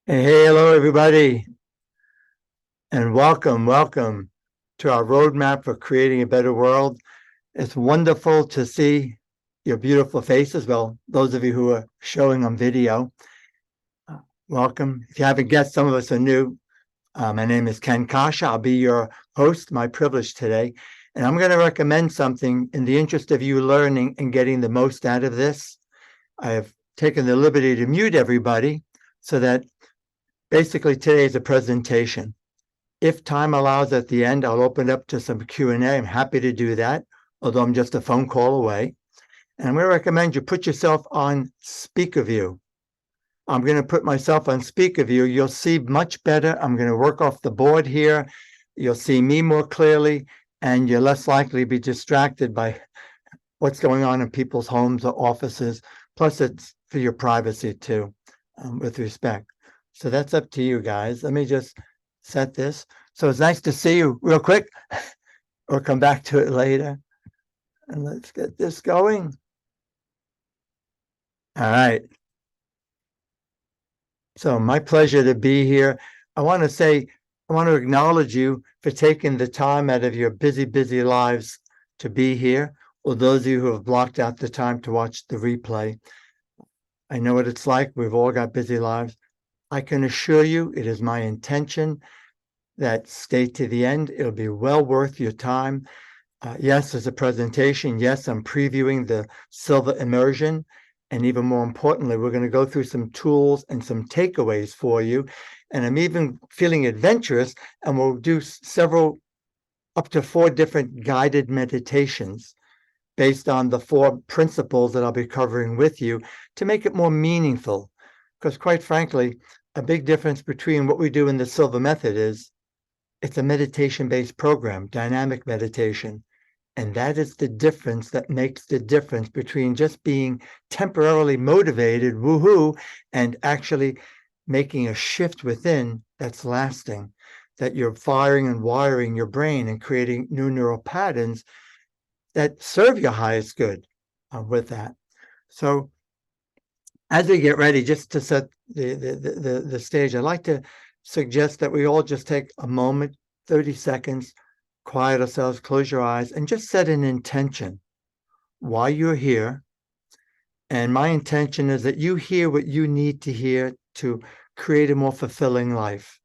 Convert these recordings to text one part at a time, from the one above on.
Hey, hello, everybody, and welcome to our roadmap for creating a better world. It's wonderful to see your beautiful faces. Well, those of you who are showing on video, uh, welcome. If you haven't guessed, some of us are new. My name is Ken Coscia. I'll be your host, my privilege today. And I'm going to recommend something in the interest of you learning and getting the most out of this. I have taken the liberty to mute everybody so that basically today is a presentation. If time allows at the end, I'll open up to some Q&A. I'm happy to do that, although I'm just a phone call away. And I'm going to recommend you put yourself on speaker view. I'm going to put myself on speaker view. You'll see much better. I'm going to work off the board here. You'll see me more clearly, and you're less likely to be distracted by what's going on in people's homes or offices. Plus, it's for your privacy too, with respect. So that's up to you guys. Let me just set this. So it's nice to see you real quick. We'll come back to it later. And let's get this going. All right. So my pleasure to be here. I want to acknowledge you for taking the time out of your busy lives to be here, or those of you who have blocked out the time to watch the replay. I know what it's like. We've all got busy lives. I can assure you it is my intention that stay to the end. It'll be well worth your time. Yes, as a presentation. Yes, I'm previewing the Silva immersion. And even more importantly, we're going to go through some tools and some takeaways for you. And I'm even feeling adventurous, and we'll do several, up to 4 different guided meditations based on the 4 principles that I'll be covering with you to make it more meaningful. Because quite frankly, a big difference between what we do in the Silva Method is it's a meditation-based program, dynamic meditation. And that is the difference that makes the difference between just being temporarily motivated, woohoo, and actually making a shift within that's lasting, that you're firing and wiring your brain and creating new neural patterns that serve your highest good with that. So as we get ready, just to set the stage, I'd like to suggest that we all just take a moment, 30 seconds, quiet ourselves, close your eyes, and just set an intention why you're here. And my intention is that you hear what you need to hear to create a more fulfilling life.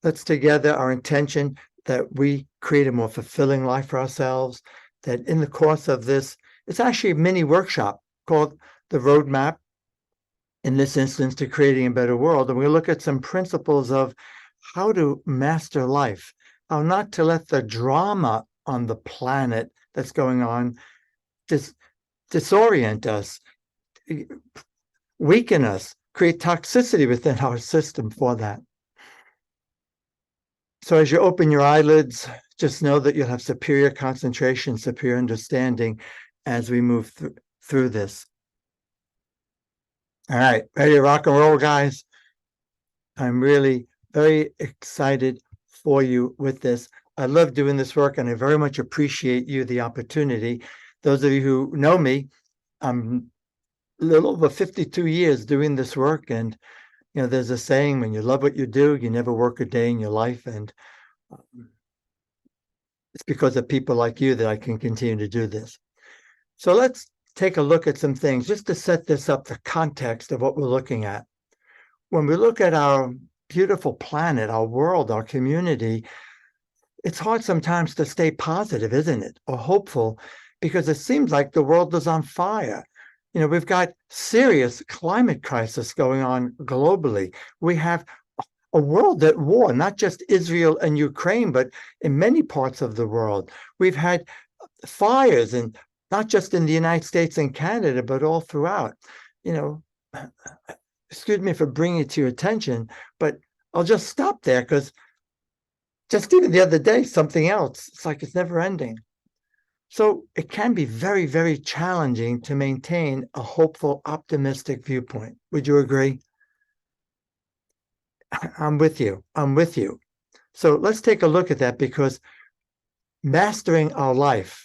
Let's together our intention that we create a more fulfilling life for ourselves, that in the course of this, it's actually a mini workshop called the RoadMap, in this instance, to creating a better world. And we look at some principles of how to master life, how not to let the drama on the planet that's going on disorient us, weaken us, create toxicity within our system for that. So as you open your eyelids, just know that you'll have superior concentration, superior understanding as we move through this. All right, ready to rock and roll, guys? I'm really very excited for you with this. I love doing this work, and I very much appreciate you, the opportunity. Those of you who know me, I'm a little over 52 years doing this work. And, you know, there's a saying, when you love what you do, you never work a day in your life. And it's because of people like you that I can continue to do this. So let's take a look at some things just to set this up, the context of what we're looking at. When we look at our beautiful planet, our world, our community, it's hard sometimes to stay positive, isn't it? Or hopeful, because it seems like the world is on fire. You know, we've got serious climate crisis going on globally. We have a world at war, not just Israel and Ukraine, but in many parts of the world. We've had fires, and not just in the United States and Canada, but all throughout. You know, excuse me for bringing it to your attention, but I'll just stop there, because just even the other day, something else, it's like it's never ending. So it can be very challenging to maintain a hopeful, optimistic viewpoint. Would you agree? I'm with you. I'm with you. So let's take a look at that, because mastering our life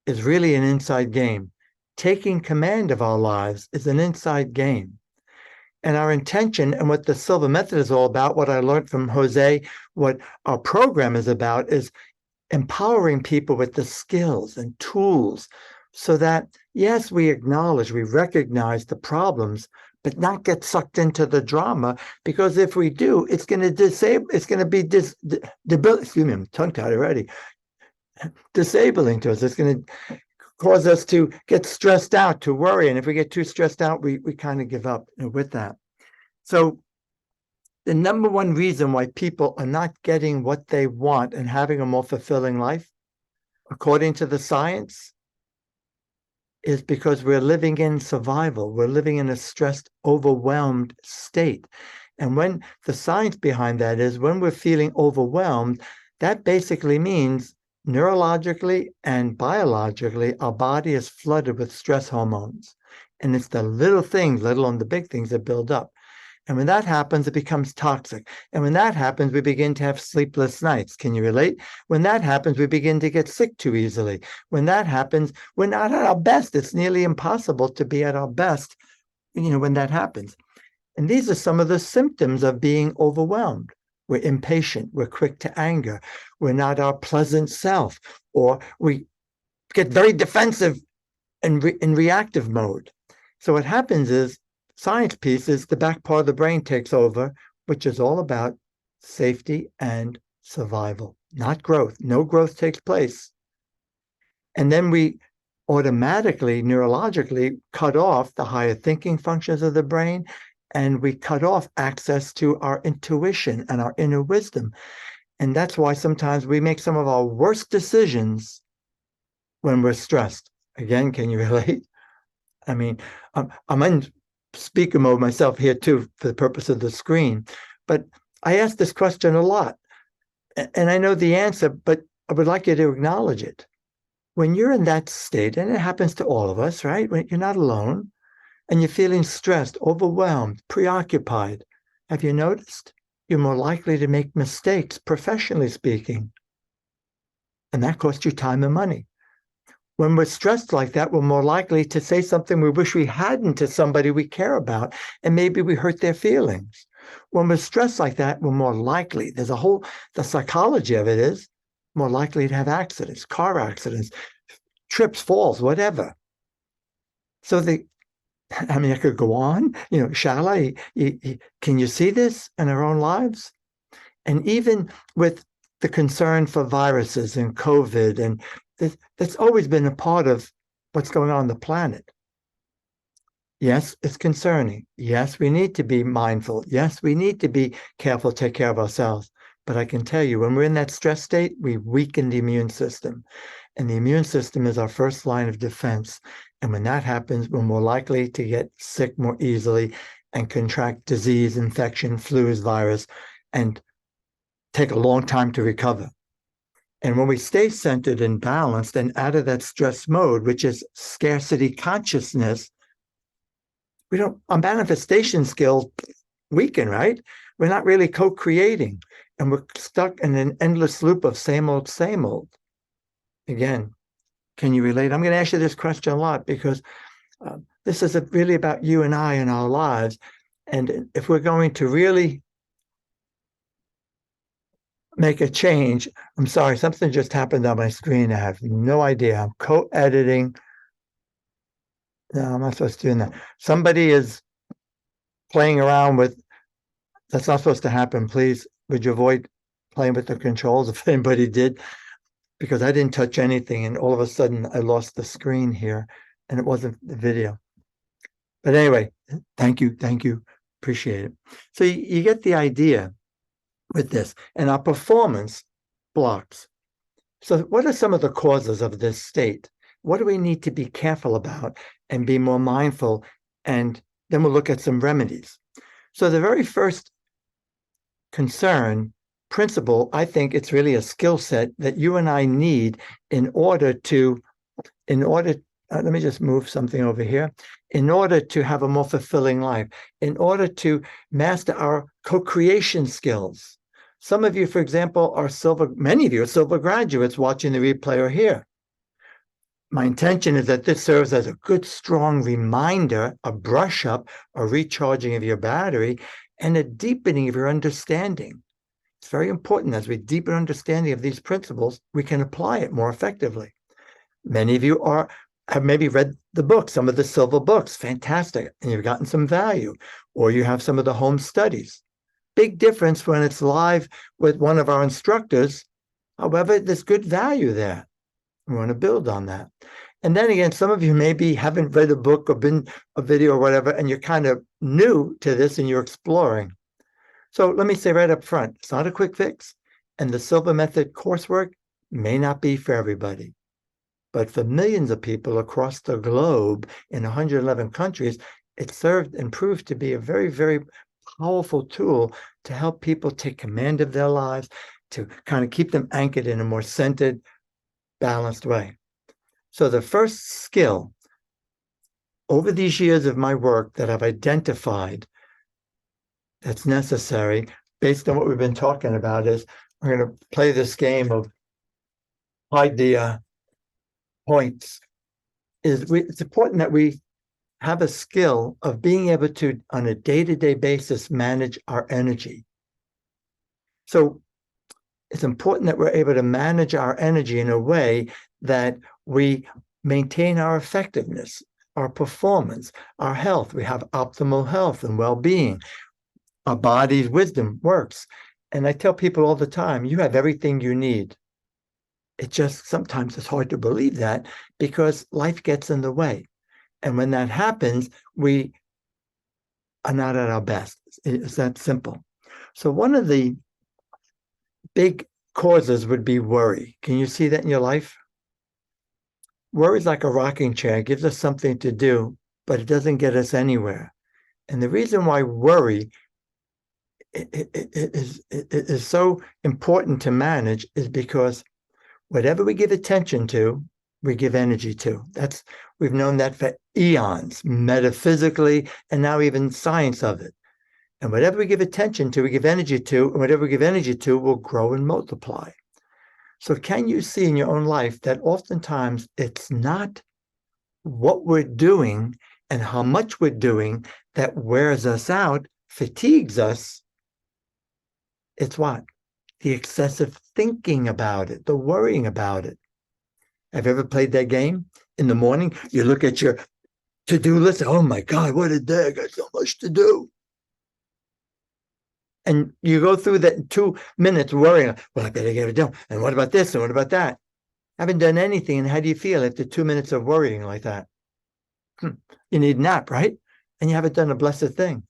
is really an inside game. Taking command of our lives is an inside game. And our intention and what the Silva Method is all about, what I learned from Jose, what our program is about, is empowering people with the skills and tools so that, yes, we acknowledge, we recognize the problems, but not get sucked into the drama, because if we do, it's going to disable, it's going to be excuse me, I'm tongue-tied already, disabling to us. It's going to cause us to get stressed out, to worry. And if we get too stressed out, we kind of give up with that. So the number one reason why people are not getting what they want and having a more fulfilling life, according to the science, is because we're living in survival. We're living in a stressed, overwhelmed state. And when the science behind that is when we're feeling overwhelmed, that basically means neurologically and biologically, our body is flooded with stress hormones. And it's the little things, let alone the big things, that build up. And when that happens, it becomes toxic. And when that happens, we begin to have sleepless nights. Can you relate? When that happens, we begin to get sick too easily. When that happens, we're not at our best. It's nearly impossible to be at our best, when that happens. And these are some of the symptoms of being overwhelmed. We're impatient. We're quick to anger. We're not our pleasant self. Or we get very defensive and in reactive mode. So what happens is, science piece is the back part of the brain takes over, which is all about safety and survival, not growth. No growth takes place. And then we automatically, neurologically, cut off the higher thinking functions of the brain, and we cut off access to our intuition and our inner wisdom. And that's why sometimes we make some of our worst decisions when we're stressed. Again, can you relate? I mean, I'm in speaker mode myself here too for the purpose of the screen, but I ask this question a lot, and I know the answer, but I would like you to acknowledge it. When you're in that state, and it happens to all of us, right? When you're not alone and you're feeling stressed, overwhelmed, preoccupied, have you noticed you're more likely to make mistakes, professionally speaking, and that costs you time and money. When we're stressed like that, we're more likely to say something we wish we hadn't to somebody we care about, and maybe we hurt their feelings. When we're stressed like that, we're more likely, the psychology of it is, more likely to have accidents, car accidents, trips, falls, whatever. So I could go on, shall I? Can you see this in our own lives? And even with the concern for viruses and COVID, and that's always been a part of what's going on the planet. Yes, it's concerning. Yes, we need to be mindful. Yes, we need to be careful, take care of ourselves. But I can tell you, when we're in that stress state, we weaken the immune system. And the immune system is our first line of defense. And when that happens, we're more likely to get sick more easily and contract disease, infection, flus, virus, and take a long time to recover. And when we stay centered and balanced and out of that stress mode, which is scarcity consciousness, our manifestation skills weaken, right? We're not really co-creating, and we're stuck in an endless loop of same old, same old. Again, can you relate? I'm going to ask you this question a lot because this is really about you and I and our lives. And if we're going to really make a change, I'm sorry, something just happened on my screen. I have no idea. I'm co-editing. No, I'm not supposed to do that. Somebody is playing around with, that's not supposed to happen. Please, would you avoid playing with the controls if anybody did? Because I didn't touch anything, and all of a sudden I lost the screen here, and it wasn't the video. But anyway, thank you. Appreciate it. So you get the idea with this, and our performance blocks. So what are some of the causes of this state? What do we need to be careful about and be more mindful? And then we'll look at some remedies. So the very first principle, I think it's really a skill set that you and I need in order, let me just move something over here, in order to have a more fulfilling life, in order to master our co-creation skills. Some of you, for example, many of you are Silva graduates watching the replay or here. My intention is that this serves as a good, strong reminder, a brush up, a recharging of your battery, and a deepening of your understanding. It's very important as we deepen understanding of these principles, we can apply it more effectively. Many of you have maybe read the book, some of the Silva books, fantastic, and you've gotten some value, or you have some of the home studies. Big difference when it's live with one of our instructors. However, there's good value there. We want to build on that. And then again, some of you maybe haven't read a book or been a video or whatever, and you're kind of new to this and you're exploring. So let me say right up front, it's not a quick fix. And the Silva Method coursework may not be for everybody. But for millions of people across the globe in 111 countries, it served and proved to be a very, very powerful tool to help people take command of their lives, to kind of keep them anchored in a more centered, balanced way. So the first skill over these years of my work that I've identified that's necessary based on what we've been talking about is we're going to play this game of hide the points. It's important that we have a skill of being able to, on a day-to-day basis, manage our energy. So it's important that we're able to manage our energy in a way that we maintain our effectiveness, our performance, our health. We have optimal health and well-being. Our body's wisdom works. And I tell people all the time, you have everything you need. It just sometimes it's hard to believe that because life gets in the way. And when that happens, we are not at our best. It's that simple. So one of the big causes would be worry. Can you see that in your life? Worry is like a rocking chair. It gives us something to do, but it doesn't get us anywhere. And the reason why worry is so important to manage is because whatever we give attention to, we give energy to. We've known that for eons, metaphysically, and now even science of it. And whatever we give attention to, we give energy to, and whatever we give energy to will grow and multiply. So can you see in your own life that oftentimes it's not what we're doing and how much we're doing that wears us out, fatigues us? It's what? The excessive thinking about it, the worrying about it. Have you ever played that game? In the morning, you look at your to-do list. Oh my God, what a day. I got so much to do. And you go through that in 2 minutes worrying, well, I better get it done. And what about this? And what about that? Haven't done anything. And how do you feel after 2 minutes of worrying like that? You need a nap, right? And you haven't done a blessed thing.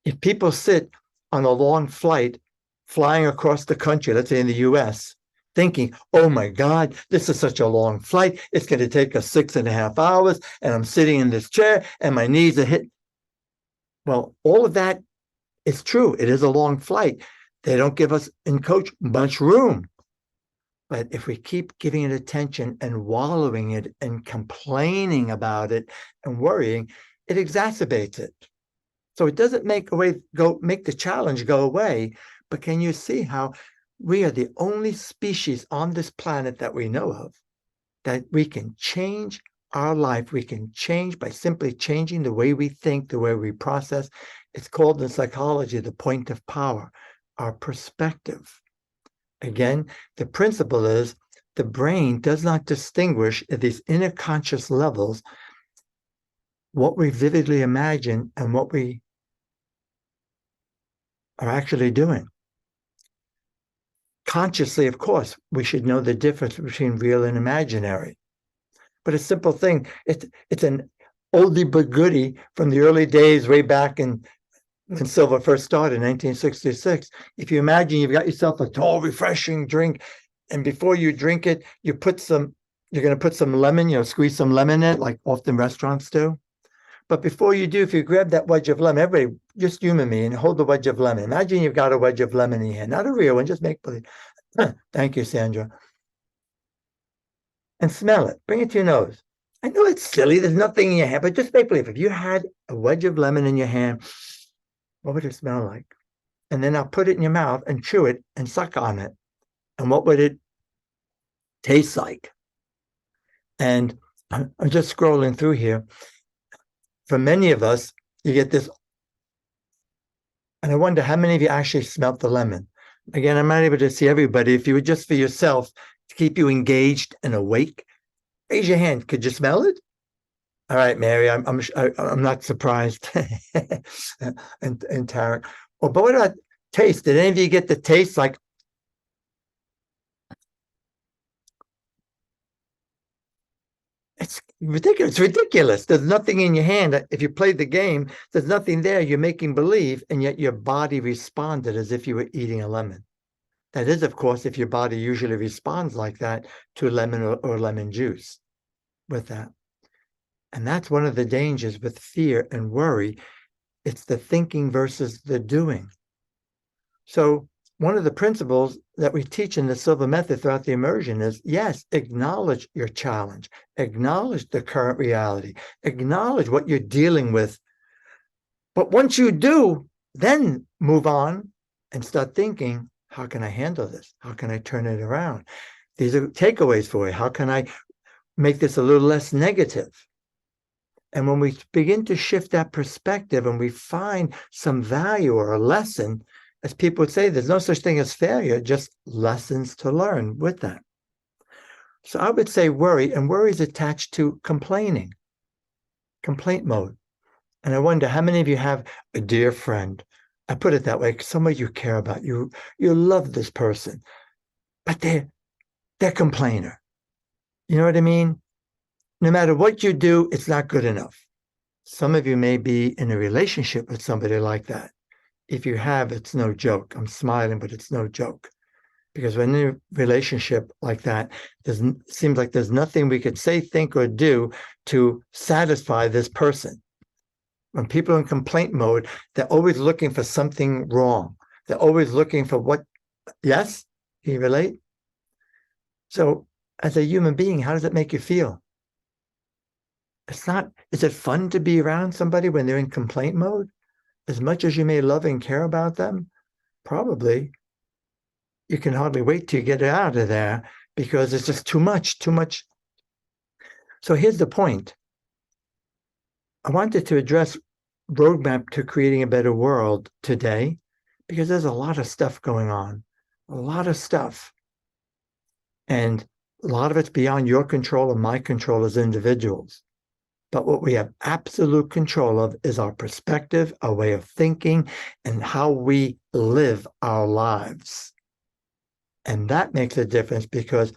If people sit on a long flight flying across the country, let's say in the US, thinking, oh my God, this is such a long flight. It's going to take us 6.5 hours. And I'm sitting in this chair and my knees are hit. Well, all of that is true. It is a long flight. They don't give us in coach much room. But if we keep giving it attention and wallowing it and complaining about it and worrying, it exacerbates it. So it doesn't make the challenge go away. But can you see how we are the only species on this planet that we know of that we can change our life? We can change by simply changing the way we think, the way we process. It's called in psychology the point of power, our perspective. Again, the principle is the brain does not distinguish at these inner conscious levels what we vividly imagine and what we are actually doing. Consciously, of course, we should know the difference between real and imaginary. But a simple thing, it's an oldie but goodie from the early days way back when Silva first started in 1966. If you imagine you've got yourself a tall, refreshing drink, and before you drink it, you're going to put some lemon, squeeze some lemon in it, like often restaurants do. But before you do, if you grab that wedge of lemon, everybody, just humor me and hold the wedge of lemon. Imagine you've got a wedge of lemon in your hand, not a real one, just make believe. Thank you, Sandra. And smell it. Bring it to your nose. I know it's silly. There's nothing in your hand, but just make believe. If you had a wedge of lemon in your hand, what would it smell like? And then I'll put it in your mouth and chew it and suck on it. And what would it tastes like. And I'm just scrolling through here. For many of us, you get this, and I wonder how many of you actually smelt the lemon. Again, I'm not able to see everybody. If you were just for yourself to keep you engaged and awake, raise your hand. Could you smell it? All right, Mary, I'm not surprised. and Tarek. Well, but what about taste? Did any of you get the taste like? It's ridiculous. It's ridiculous. There's nothing in your hand. If you played the game, there's nothing there. You're making believe, and yet your body responded as if you were eating a lemon. That is, of course, if your body usually responds like that to lemon or lemon juice with that. And that's one of the dangers with fear and worry. It's the thinking versus the doing. So one of the principles that we teach in the Silva Method throughout the immersion is, yes, acknowledge your challenge, acknowledge the current reality, acknowledge what you're dealing with. But once you do, then move on and start thinking, how can I handle this? How can I turn it around? These are takeaways for you. How can I make this a little less negative? And when we begin to shift that perspective and we find some value or a lesson, as people would say, there's no such thing as failure, just lessons to learn with that. So I would say worry, and worry is attached to complaining, complaint mode. And I wonder how many of you have a dear friend. I put it that way, somebody you care about, you love this person, but they're a complainer. You know what I mean? No matter what you do, it's not good enough. Some of you may be in a relationship with somebody like that. If you have, it's no joke. I'm smiling, but it's no joke. Because when in a relationship like that, it seems like there's nothing we could say, think, or do to satisfy this person. When people are in complaint mode, they're always looking for something wrong. They're always looking for what, yes? Can you relate? So as a human being, how does it make you feel? Is it fun to be around somebody when they're in complaint mode? As much as you may love and care about them, probably you can hardly wait till you get out of there because it's just too much. So here's the point. I wanted to address RoadMap to creating a better world today because there's a lot of stuff going on, a lot of stuff. And a lot of it's beyond your control and my control as individuals. But what we have absolute control of is our perspective, our way of thinking, and how we live our lives. And that makes a difference because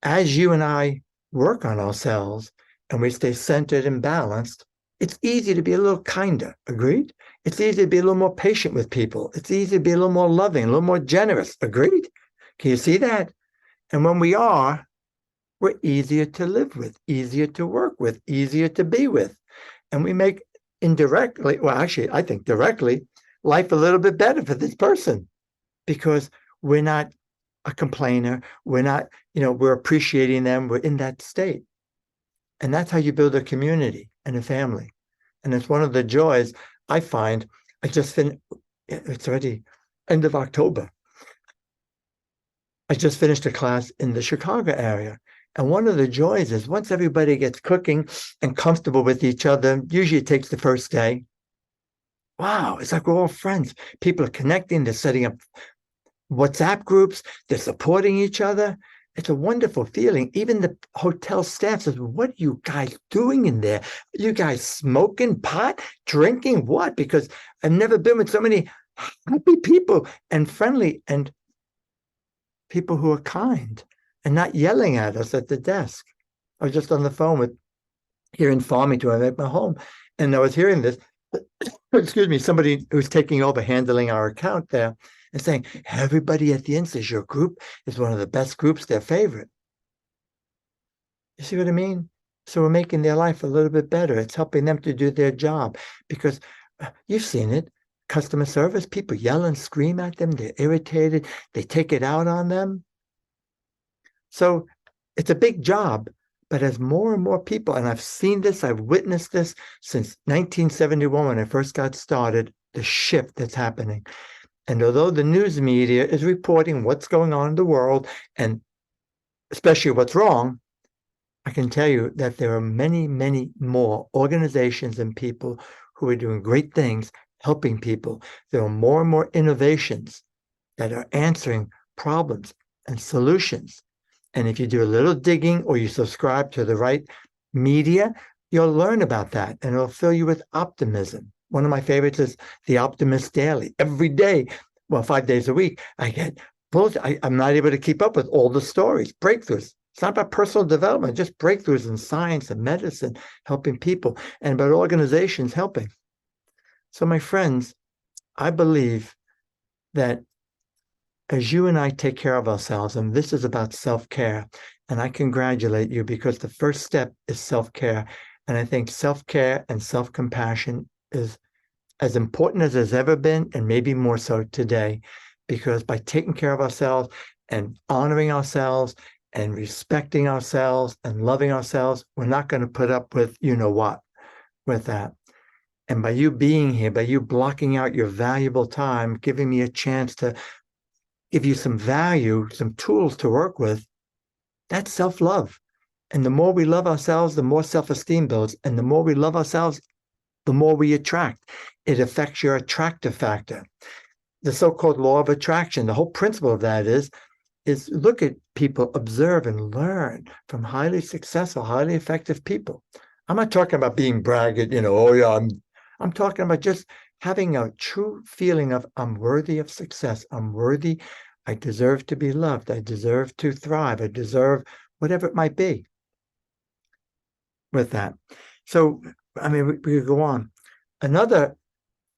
as you and I work on ourselves and we stay centered and balanced, it's easy to be a little kinder, agreed? It's easy to be a little more patient with people. It's easy to be a little more loving, a little more generous, agreed? Can you see that? And when we are, we're easier to live with, easier to work with, easier to be with. And we make indirectly, well, actually, I think directly, life a little bit better for this person because we're not a complainer. We're not, we're appreciating them. We're in that state. And that's how you build a community and a family. And it's one of the joys I find. It's already end of October. I just finished a class in the Chicago area. And one of the joys is once everybody gets cooking and comfortable with each other, usually it takes the first day. Wow, it's like we're all friends. People are connecting. They're setting up WhatsApp groups. They're supporting each other. It's a wonderful feeling. Even the hotel staff says, what are you guys doing in there? Are you guys smoking pot, drinking what? Because I've never been with so many happy people and friendly and people who are kind and not yelling at us at the desk. I was just on the phone here in Farmington, I'm at my home, and I was hearing this, excuse me, somebody who's taking over handling our account there and saying, everybody at the inn says your group is one of the best groups, their favorite. You see what I mean? So we're making their life a little bit better. It's helping them to do their job because you've seen it. Customer service, people yell and scream at them. They're irritated. They take it out on them. So it's a big job, but as more and more people, and I've seen this, I've witnessed this since 1971 when I first got started, the shift that's happening. And although the news media is reporting what's going on in the world, and especially what's wrong, I can tell you that there are many, many more organizations and people who are doing great things, helping people. There are more and more innovations that are answering problems and solutions. And if you do a little digging or you subscribe to the right media, you'll learn about that and it'll fill you with optimism. One of my favorites is The Optimist Daily. Every day, well, 5 days a week, I get bullshit. I'm not able to keep up with all the stories, breakthroughs. It's not about personal development, just breakthroughs in science and medicine, helping people, and about organizations helping. So, my friends, I believe that as you and I take care of ourselves, and this is about self-care, and I congratulate you because the first step is self-care. And I think self-care and self-compassion is as important as it's ever been, and maybe more so today, because by taking care of ourselves and honoring ourselves and respecting ourselves and loving ourselves, we're not going to put up with you know what with that. And by you being here, by you blocking out your valuable time, giving me a chance to give you some value, some tools to work with, that's self-love. And the more we love ourselves, the more self-esteem builds. And the more we love ourselves, the more we attract. It affects your attractive factor. The so-called law of attraction, the whole principle of that is look at people, observe and learn from highly successful, highly effective people. I'm not talking about being braggart, oh yeah, I'm talking about just having a true feeling of I'm worthy of success. I'm worthy. I deserve to be loved. I deserve to thrive. I deserve whatever it might be with that. So, I mean, we could go on. Another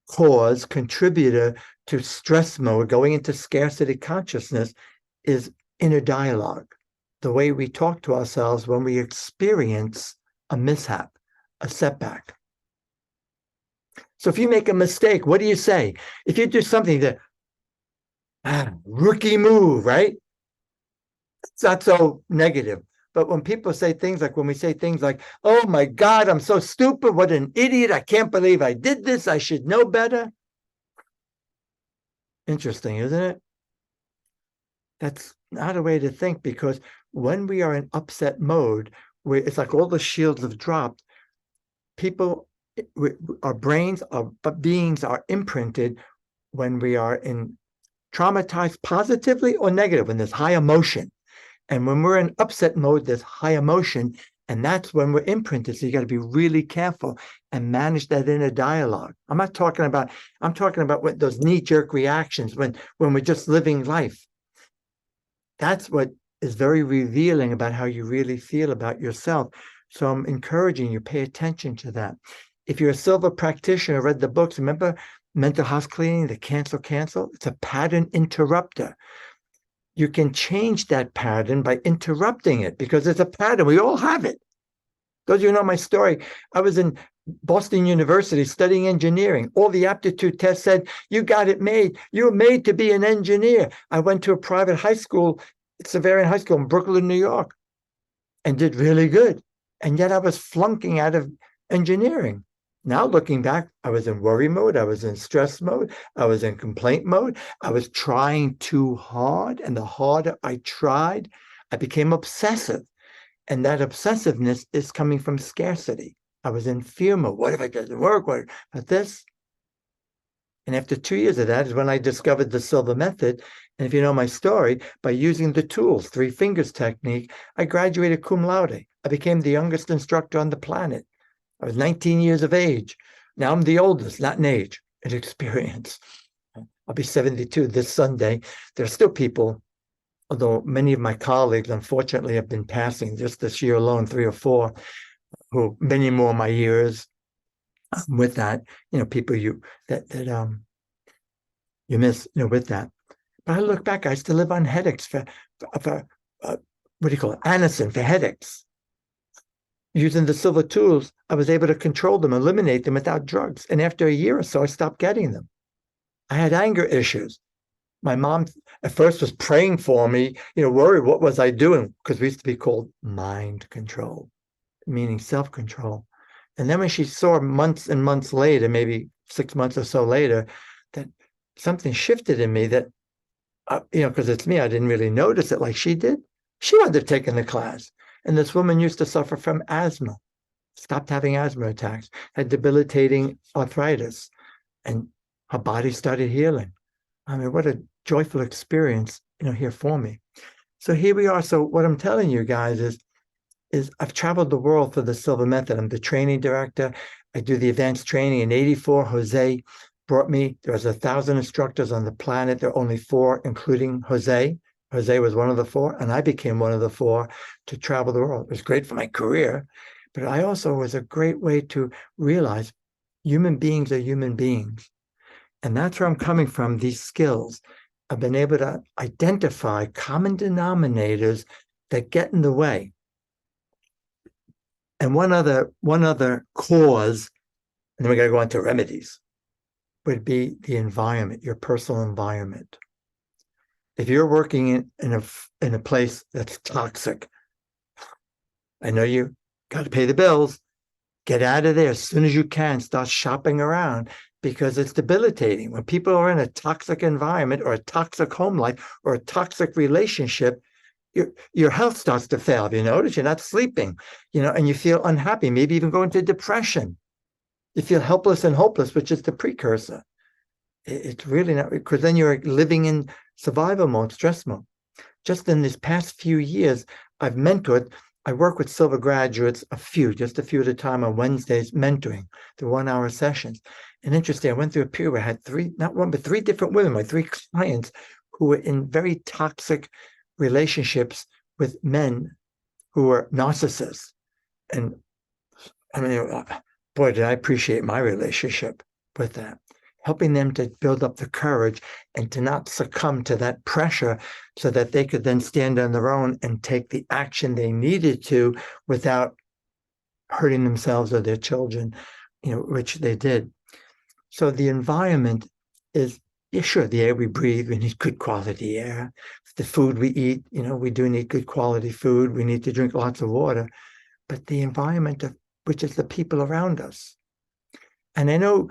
contributor to stress mode, going into scarcity consciousness, is inner dialogue, the way we talk to ourselves when we experience a mishap, a setback. So if you make a mistake, what do you say? If you do something that, rookie move, right? It's not so negative. But when people say things like, when we say things like, oh my God, I'm so stupid. What an idiot. I can't believe I did this. I should know better. Interesting, isn't it? That's not a way to think, because when we are in upset mode, where it's like all the shields have dropped, our brains, our beings are imprinted when we are in traumatized positively or negative, when there's high emotion. And when we're in upset mode, there's high emotion, and that's when we're imprinted. So you got to be really careful and manage that inner dialogue. I'm talking about what those knee-jerk reactions when we're just living life. That's what is very revealing about how you really feel about yourself. So I'm encouraging you, pay attention to that. If you're a Silva practitioner, read the books, remember Mental House Cleaning, the cancel, it's a pattern interrupter. You can change that pattern by interrupting it, because it's a pattern. We all have it. Those of you who know my story, I was in Boston University studying engineering. All the aptitude tests said, you got it made. You're made to be an engineer. I went to a private high school, Severian High School in Brooklyn, New York, and did really good. And yet I was flunking out of engineering. Now looking back, I was in worry mode. I was in stress mode. I was in complaint mode. I was trying too hard. And the harder I tried, I became obsessive. And that obsessiveness is coming from scarcity. I was in fear mode. What if it doesn't work? What about this? And after 2 years of that is when I discovered the Silva Method. And if you know my story, by using the tools, 3 fingers technique, I graduated cum laude. I became the youngest instructor on the planet. I was 19 years of age. Now I'm the oldest, not in age, in experience. I'll be 72 this Sunday. There are still people, although many of my colleagues, unfortunately, have been passing just this year alone, 3 or 4, who many more of my years. With that, people you miss, with that. But I look back, I used to live on headaches for what do you call it? Anacin for headaches. Using the Silva tools, I was able to control them, eliminate them without drugs. And after a year or so, I stopped getting them. I had anger issues. My mom at first was praying for me, worried what was I doing? Because we used to be called mind control, meaning self-control. And then when she saw months and months later, maybe 6 months or so later, that something shifted in me that, because it's me, I didn't really notice it like she did. She wound up taking the class. And this woman used to suffer from asthma, stopped having asthma attacks, had debilitating arthritis, and her body started healing. I mean, what a joyful experience, here for me. So here we are. So what I'm telling you guys is I've traveled the world for the Silva Method. I'm the training director. I do the advanced training. In '84, Jose brought me, there was 1,000 instructors on the planet. There are only 4, including Jose. Jose was one of the 4, and I became one of the 4 to travel the world. It was great for my career, but I also was a great way to realize human beings are human beings. And that's where I'm coming from, these skills. I've been able to identify common denominators that get in the way. And one other cause, and then we got to go on to remedies, would be the environment, your personal environment. If you're working in a place that's toxic, I know you got to pay the bills. Get out of there as soon as you can. Start shopping around, because it's debilitating. When people are in a toxic environment or a toxic home life or a toxic relationship, your health starts to fail. If you notice, you're not sleeping, and you feel unhappy, maybe even go into depression. You feel helpless and hopeless, which is the precursor. It's really not, because then you're living in survival mode, stress mode. Just in these past few years, I work with Silva graduates, just a few at a time on Wednesdays, mentoring the 1-hour sessions. And interesting, I went through a period where I had 3 different women, my 3 clients, who were in very toxic relationships with men who were narcissists. And I mean, boy, did I appreciate my relationship with that, helping them to build up the courage and to not succumb to that pressure, so that they could then stand on their own and take the action they needed to without hurting themselves or their children, which they did. So the environment is, sure, the air we breathe, we need good quality air. The food we eat, we do need good quality food. We need to drink lots of water. But the environment, which is the people around us. And I know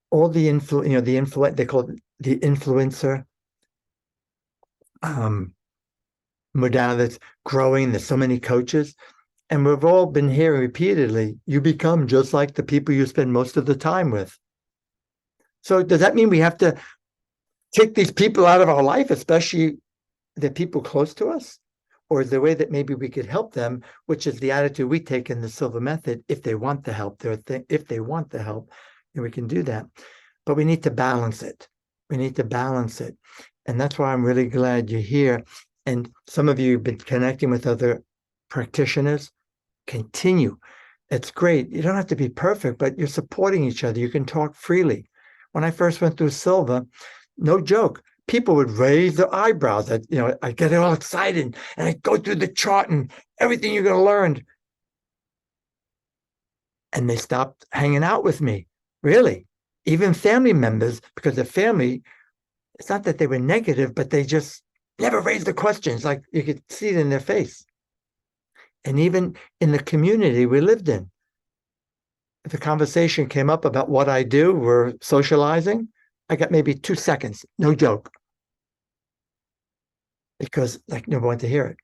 all the they call it the influencer modality that's growing. There's so many coaches. And we've all been hearing repeatedly, you become just like the people you spend most of the time with. So does that mean we have to take these people out of our life, especially the people close to us? Or is there a way that maybe we could help them, which is the attitude we take in the Silva Method? If they want the help, if they want the help, then we can do that. But we need to balance it. And that's why I'm really glad you're here. And some of you have been connecting with other practitioners. Continue. It's great. You don't have to be perfect, but you're supporting each other. You can talk freely. When I first went through Silva, no joke, people would raise their eyebrows. I get all excited and I go through the chart and everything you're going to learn. And they stopped hanging out with me, really. Even family members, because the family, it's not that they were negative, but they just never raised the questions. Like you could see it in their face. And even in the community we lived in, if a conversation came up about what I do, we're socializing, I got maybe 2 seconds, no joke. Because nobody wanted to hear it.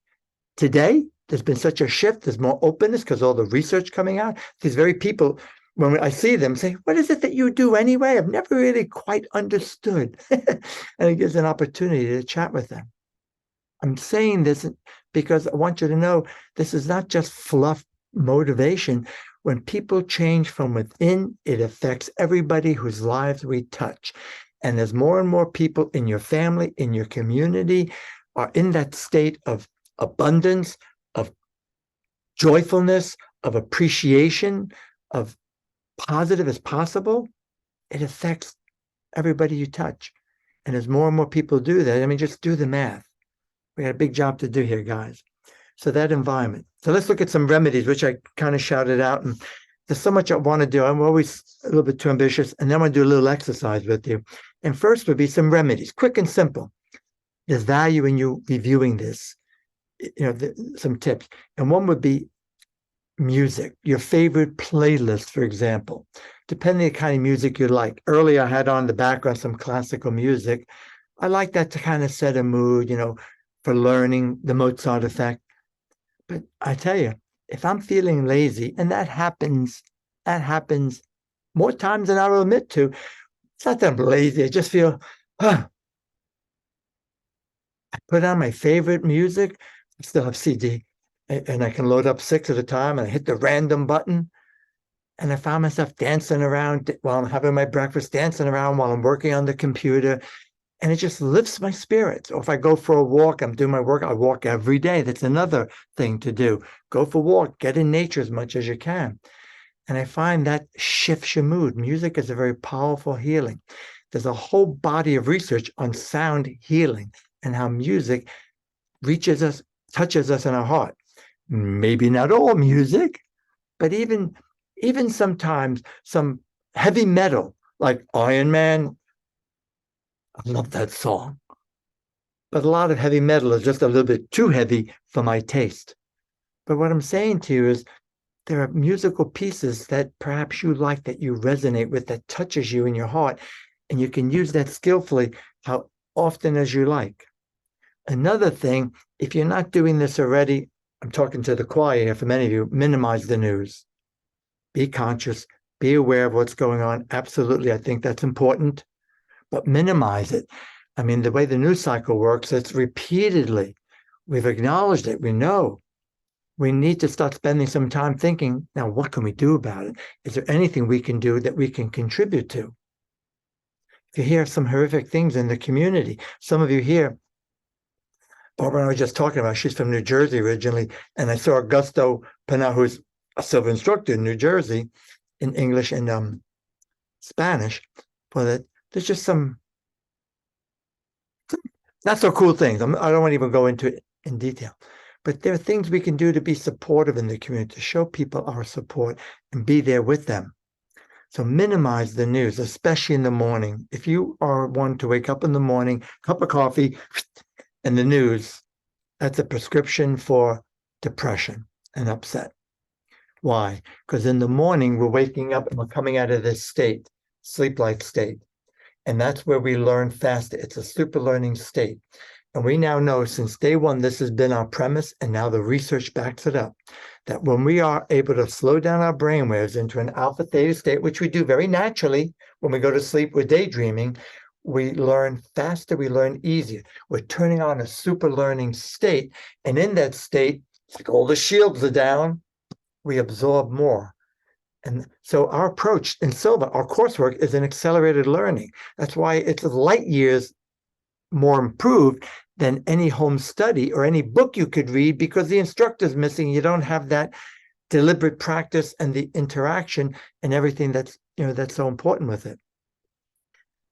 Today, there's been such a shift. There's more openness because all the research coming out. These very people, when I see them, say, what is it that you do anyway? I've never really quite understood. And it gives an opportunity to chat with them. I'm saying this because I want you to know this is not just fluff motivation. When people change from within, it affects everybody whose lives we touch. And there's more and more people in your family, in your community, are in that state of abundance, of joyfulness, of appreciation, of positive as possible. It affects everybody you touch. And as more and more people do that, just do the math. We got a big job to do here, guys. So that environment. So let's look at some remedies, which I kind of shouted out. And there's so much I want to do. I'm always a little bit too ambitious. And then I'm going to do a little exercise with you. And first would be some remedies, quick and simple. There's value in you reviewing this, some tips. And one would be music, your favorite playlist, for example, depending on the kind of music you like. Earlier, I had on the background some classical music. I like that to kind of set a mood, for learning the Mozart effect. But I tell you, if I'm feeling lazy, and that happens more times than I will admit to, it's not that I'm lazy. I just feel, I put on my favorite music. I still have CD, and I can load up 6 at a time, and I hit the random button. And I found myself dancing around while I'm having my breakfast, dancing around while I'm working on the computer. And it just lifts my spirits. Or if I go for a walk, I'm doing my work, I walk every day. That's another thing to do. Go for a walk, get in nature as much as you can. And I find that shifts your mood. Music is a very powerful healing. There's a whole body of research on sound healing and how music reaches us, touches us in our heart. Maybe not all music, but even sometimes some heavy metal like Iron Man. I love that song. But a lot of heavy metal is just a little bit too heavy for my taste. But what I'm saying to you is there are musical pieces that perhaps you like, that you resonate with, that touches you in your heart, and you can use that skillfully how often as you like. Another thing, if you're not doing this already, I'm talking to the choir here for many of you, minimize the news. Be conscious, be aware of what's going on. Absolutely, I think that's important, but minimize it. I mean, the way the news cycle works, it's repeatedly. We've acknowledged it. We know. We need to start spending some time thinking, now, what can we do about it? Is there anything we can do that we can contribute to? If you hear some horrific things in the community, some of you here, Barbara and I were just talking about, she's from New Jersey originally, and I saw Augusto Pena, who's a Silva instructor in New Jersey in English and Spanish, but there's just some not so cool things. I don't want to even go into it in detail, but there are things we can do to be supportive in the community, to show people our support and be there with them. So minimize the news, especially in the morning. If you are one to wake up in the morning, cup of coffee, and the news, that's a prescription for depression and upset. Why? Because in the morning, we're waking up and we're coming out of this state, sleep-like state. And that's where we learn faster. It's a super learning state. And we now know since day one, this has been our premise, and now the research backs it up, that when we are able to slow down our brainwaves into an alpha theta state, which we do very naturally when we go to sleep, we're daydreaming, we learn faster, we learn easier. We're turning on a super learning state. And in that state, it's like all the shields are down, we absorb more. And so our approach in Silva, our coursework, is an accelerated learning. That's why it's light years more improved than any home study or any book you could read, because the instructor's missing. You don't have that deliberate practice and the interaction and everything that's so important with it.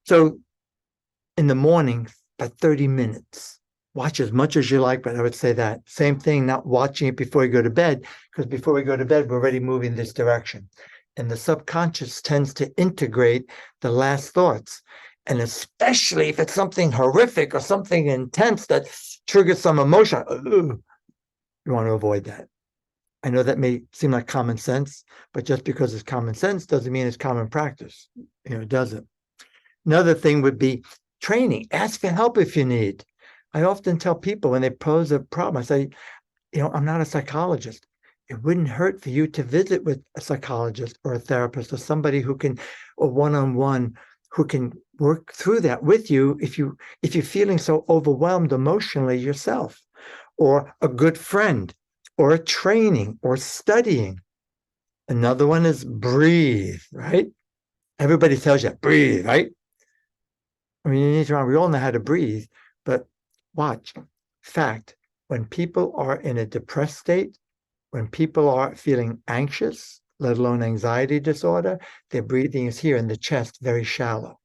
So in the morning, about 30 minutes. Watch as much as you like, but I would say that. Same thing, not watching it before you go to bed, because before we go to bed, we're already moving this direction. And the subconscious tends to integrate the last thoughts. And especially if it's something horrific or something intense that triggers some emotion, you want to avoid that. I know that may seem like common sense, but just because it's common sense doesn't mean it's common practice. It doesn't. Another thing would be training. Ask for help if you need. I often tell people when they pose a problem, I say, I'm not a psychologist. It wouldn't hurt for you to visit with a psychologist or a therapist or somebody who can, or one-on-one, who can work through that with you if you're feeling so overwhelmed emotionally yourself, or a good friend, or a training, or studying. Another one is breathe, right? Everybody tells you, breathe, right? I mean, we all know how to breathe, but watch. Fact, when people are in a depressed state, when people are feeling anxious, let alone anxiety disorder, their breathing is here in the chest, very shallow.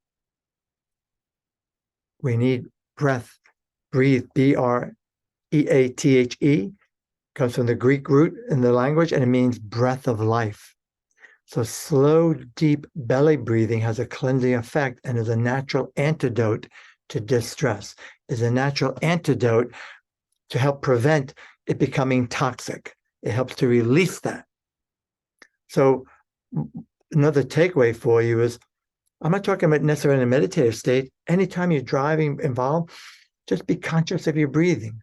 We need breath. Breathe, B-R-E-A-T-H-E, comes from the Greek root in the language, and it means breath of life. So slow, deep belly breathing has a cleansing effect and is a natural antidote to distress, is a natural antidote to help prevent it becoming toxic. It helps to release that. So another takeaway for you is, I'm not talking about necessarily in a meditative state. Anytime you're driving involved, just be conscious of your breathing.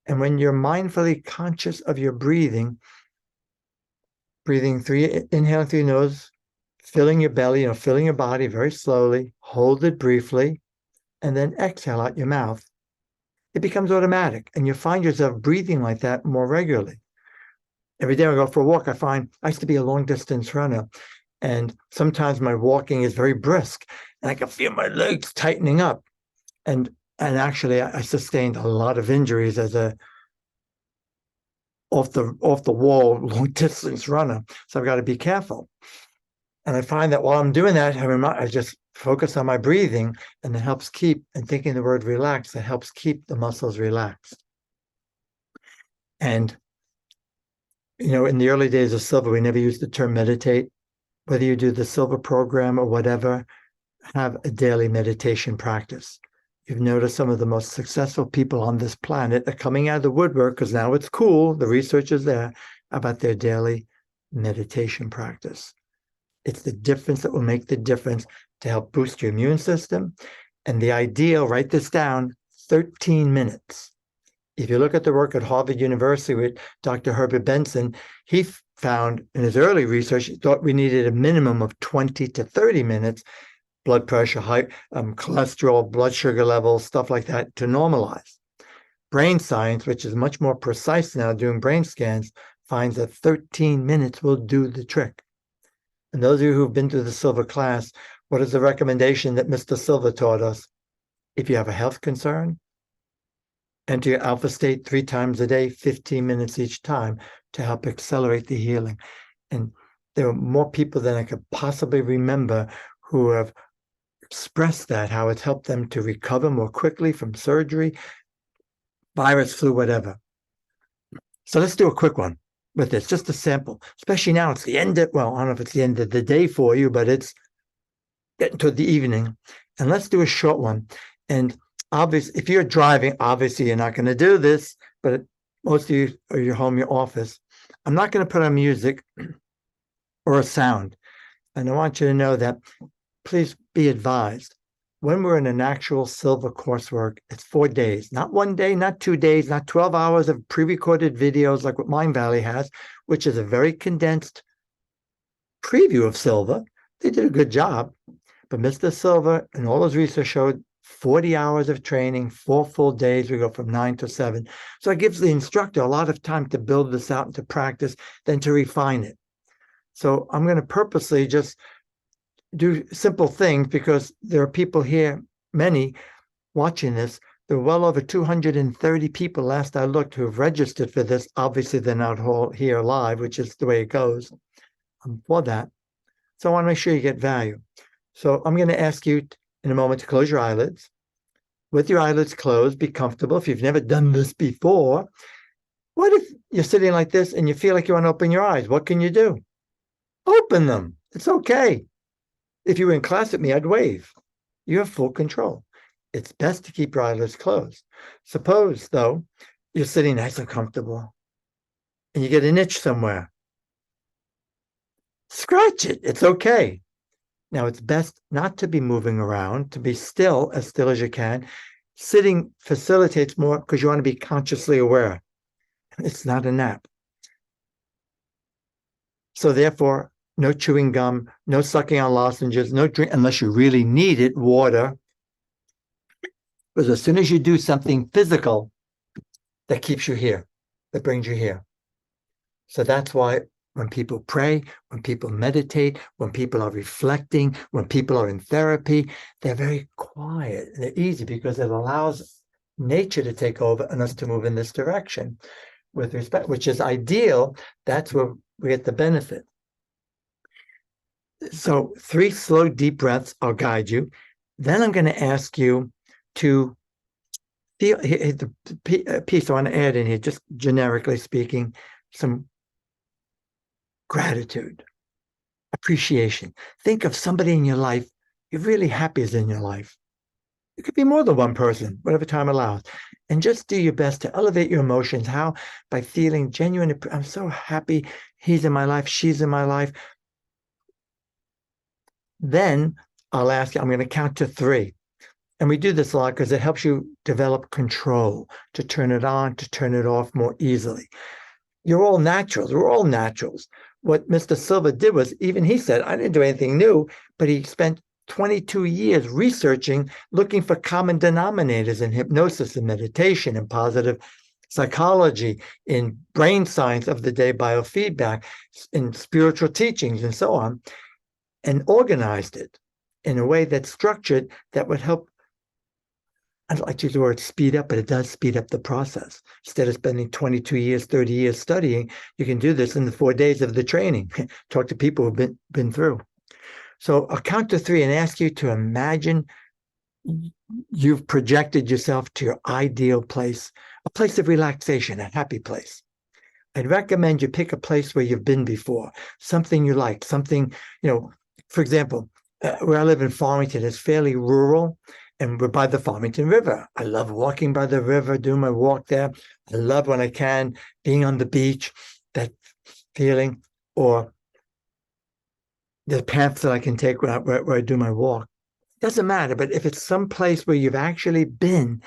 And when you're mindfully conscious of your breathing, inhaling through your nose, filling your belly, filling your body very slowly, hold it briefly, and then exhale out your mouth. It becomes automatic, and you find yourself breathing like that more regularly. Every day I go for a walk, I used to be a long distance runner, and sometimes my walking is very brisk, and I can feel my legs tightening up. And actually, I sustained a lot of injuries as a off the wall long distance runner. So I've got to be careful. And I find that while I'm doing that, I just focus on my breathing, and it helps keep, and thinking the word relax, it helps keep the muscles relaxed. And, in the early days of Silva, we never used the term meditate. Whether you do the Silva program or whatever, have a daily meditation practice. You've noticed some of the most successful people on this planet are coming out of the woodwork, because now it's cool, the research is there, about their daily meditation practice. It's the difference that will make the difference to help boost your immune system. And the ideal, write this down, 13 minutes. If you look at the work at Harvard University with Dr. Herbert Benson, he found in his early research, he thought we needed a minimum of 20 to 30 minutes, blood pressure, high cholesterol, blood sugar levels, stuff like that, to normalize. Brain science, which is much more precise now doing brain scans, finds that 13 minutes will do the trick. And those of you who've been through the Silva class, what is the recommendation that Mr. Silva taught us? If you have a health concern, enter your alpha state 3 times a day, 15 minutes each time, to help accelerate the healing. And there are more people than I could possibly remember who have expressed that, how it's helped them to recover more quickly from surgery, virus, flu, whatever. So let's do a quick one with this, just a sample, especially now it's the end of, I don't know if it's the end of the day for you, but it's getting toward the evening. And let's do a short one. And obviously, if you're driving, obviously you're not going to do this, but most of you are your home, your office. I'm not going to put on music or a sound. And I want you to know that, please be advised, when we're in an actual Silva coursework, it's 4 days, not 1 day, not 2 days, not 12 hours of pre-recorded videos like what Mind Valley has, which is a very condensed preview of Silva. They did a good job. But Mr. Silva and all his research showed 40 hours of training, 4 full days. We go from 9 to 7. So it gives the instructor a lot of time to build this out and to practice, then to refine it. So I'm going to purposely just do simple things, because there are people here, many watching this. There are well over 230 people last I looked who have registered for this. Obviously, they're not all here live, which is the way it goes for that. So I want to make sure you get value. So I'm going to ask you in a moment to close your eyelids. With your eyelids closed, be comfortable. If you've never done this before, what if you're sitting like this and you feel like you want to open your eyes? What can you do? Open them. It's okay. If you were in class with me, I'd wave. You have full control. It's best to keep your eyelids closed. Suppose, though, you're sitting nice and comfortable and you get an itch somewhere. Scratch it. It's okay. Now, it's best not to be moving around, to be still as you can. Sitting facilitates more because you want to be consciously aware. It's not a nap. So therefore, no chewing gum, no sucking on lozenges, no drink, unless you really need it, water. Because as soon as you do something physical, that keeps you here, that brings you here. So that's why when people pray, when people meditate, when people are reflecting, when people are in therapy, they're very quiet. They're easy because it allows nature to take over and us to move in this direction with respect, which is ideal. That's where we get the benefit. So 3 slow, deep breaths, I'll guide you. Then I'm going to ask you to feel the piece I want to add in here, just generically speaking, some gratitude, appreciation. Think of somebody in your life you're really happy is in your life. It could be more than one person, whatever time allows. And just do your best to elevate your emotions. How? By feeling genuine. I'm so happy he's in my life, she's in my life. Then I'll ask you, I'm going to count to 3. And we do this a lot because it helps you develop control to turn it on, to turn it off more easily. You're all naturals. We're all naturals. What Mr. Silva did was, even he said, I didn't do anything new, but he spent 22 years researching, looking for common denominators in hypnosis and meditation and positive psychology, in brain science of the day, biofeedback, in spiritual teachings, and so on, and organized it in a way that's structured that would help. I don't like to use the word speed up, but it does speed up the process. Instead of spending 22 years, 30 years studying, you can do this in the 4 days of the training. Talk to people who've been through. So I'll count to 3 and ask you to imagine you've projected yourself to your ideal place, a place of relaxation, a happy place. I'd recommend you pick a place where you've been before, something you like, something, for example, where I live in Farmington, it's fairly rural, and we're by the Farmington River. I love walking by the river, doing my walk there. I love when I can being on the beach, that feeling, or the paths that I can take where I do my walk. Doesn't matter, but if it's some place where you've actually been,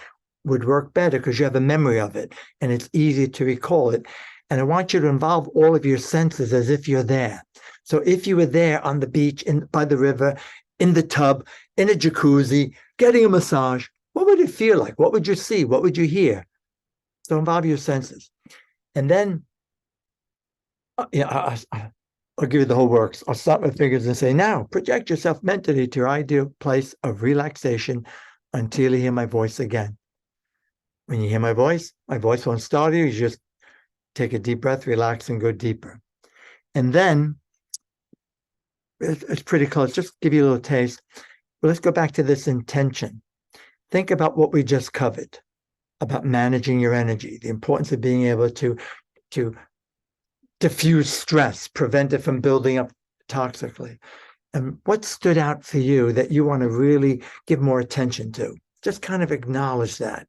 would work better because you have a memory of it and it's easy to recall it. And I want you to involve all of your senses as if you're there. So if you were there on the beach, by the river, in the tub, in a jacuzzi, getting a massage, what would it feel like? What would you see? What would you hear? So involve your senses. And then, I'll give you the whole works. I'll start my fingers and say, now project yourself mentally to your ideal place of relaxation until you hear my voice again. When you hear my voice won't startle you. You just take a deep breath, relax, and go deeper. And then, it's pretty close. Just give you a little taste. But let's go back to this intention. Think about what we just covered about managing your energy, the importance of being able to diffuse stress, prevent it from building up toxically. And what stood out for you that you want to really give more attention to? Just kind of acknowledge that.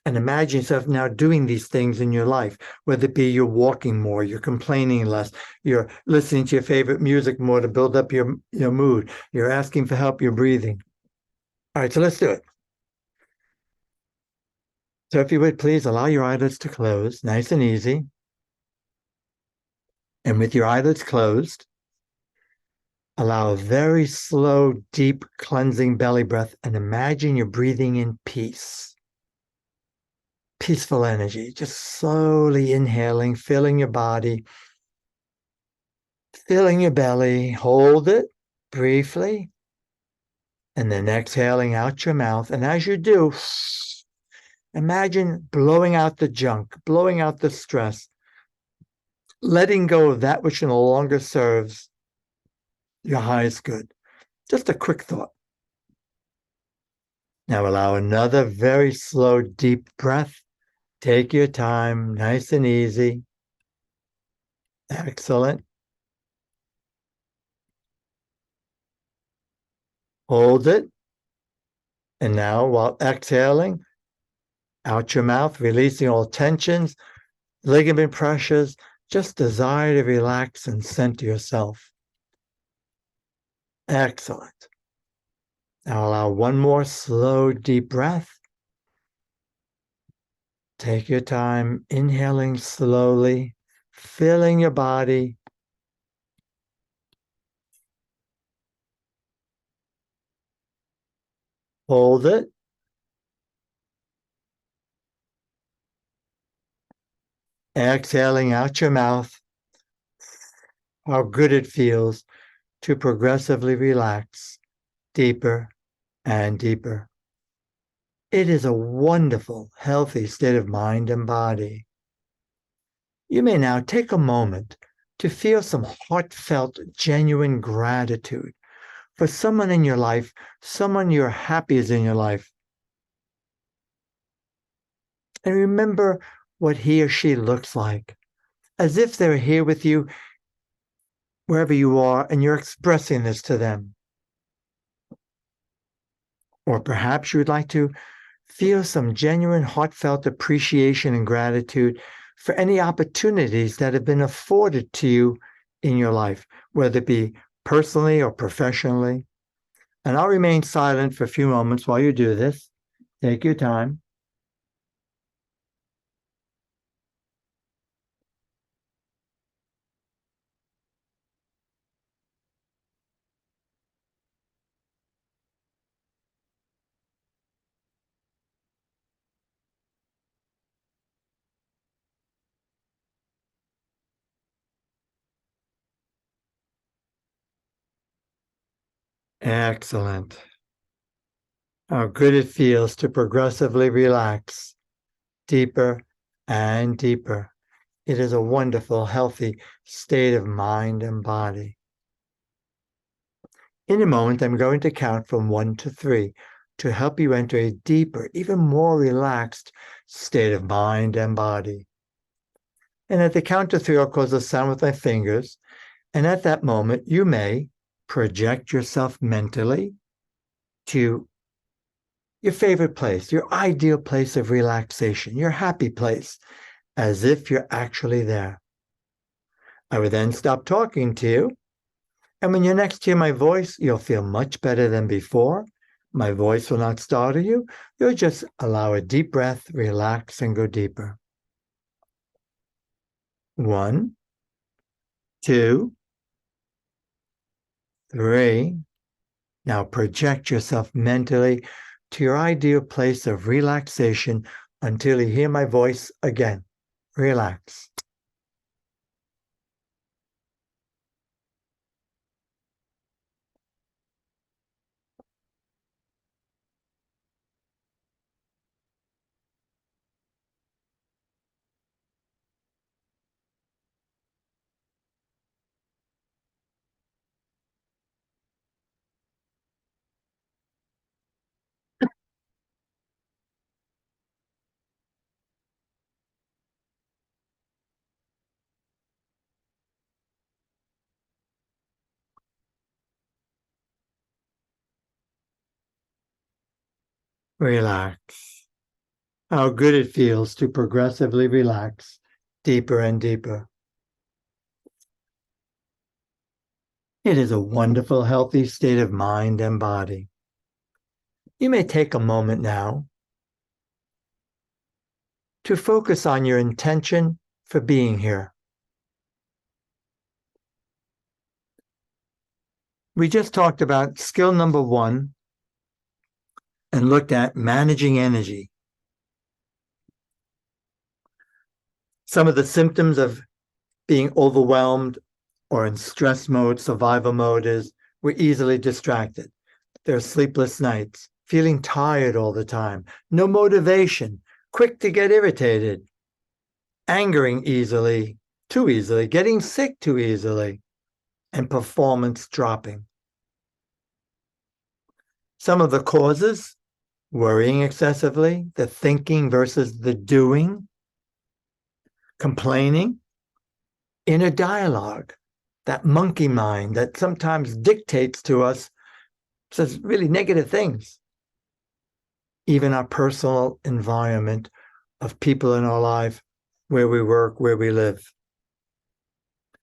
And imagine yourself now doing these things in your life, whether it be you're walking more, you're complaining less, you're listening to your favorite music more to build up your mood, you're asking for help, you're breathing. All right, so let's do it. So if you would, please allow your eyelids to close, nice and easy. And with your eyelids closed, allow a very slow, deep, cleansing belly breath and imagine you're breathing in peace. Peaceful energy, just slowly inhaling, filling your body, filling your belly, hold it briefly, and then exhaling out your mouth. And as you do, imagine blowing out the junk, blowing out the stress, letting go of that which no longer serves your highest good. Just a quick thought. Now allow another very slow, deep breath. Take your time, nice and easy. Excellent. Hold it. And now, while exhaling, out your mouth, releasing all tensions, ligament pressures, just desire to relax and center yourself. Excellent. Now allow one more slow, deep breath. Take your time, inhaling slowly, filling your body. Hold it. Exhaling out your mouth. How good it feels to progressively relax deeper and deeper. It is a wonderful, healthy state of mind and body. You may now take a moment to feel some heartfelt, genuine gratitude for someone in your life, someone you're happy is in your life. And remember what he or she looks like, as if they're here with you wherever you are and you're expressing this to them. Or perhaps you would like to feel some genuine, heartfelt appreciation and gratitude for any opportunities that have been afforded to you in your life, whether it be personally or professionally. And I'll remain silent for a few moments while you do this. Take your time. Excellent. How good it feels to progressively relax deeper and deeper. It is a wonderful, healthy state of mind and body. In a moment, I'm going to count from 1 to 3 to help you enter a deeper, even more relaxed state of mind and body. And at the count of 3, I'll cause a sound with my fingers. And at that moment, you may project yourself mentally to your favorite place, your ideal place of relaxation, your happy place, as if you're actually there. I would then stop talking to you. And when you're next to my voice, you'll feel much better than before. My voice will not startle you. You'll just allow a deep breath, relax, and go deeper. 1, 2, 3. Now project yourself mentally to your ideal place of relaxation until you hear my voice again. Relax. Relax. How good it feels to progressively relax deeper and deeper. It is a wonderful, healthy state of mind and body. You may take a moment now to focus on your intention for being here. We just talked about skill number 1 and looked at managing energy. Some of the symptoms of being overwhelmed or in stress mode, survival mode is we're easily distracted. There are sleepless nights, feeling tired all the time, no motivation, quick to get irritated, angering easily, too easily, getting sick too easily, and performance dropping. Some of the causes, worrying excessively, the thinking versus the doing, complaining, inner dialogue, that monkey mind that sometimes dictates to us, says really negative things. Even our personal environment of people in our life, where we work, where we live.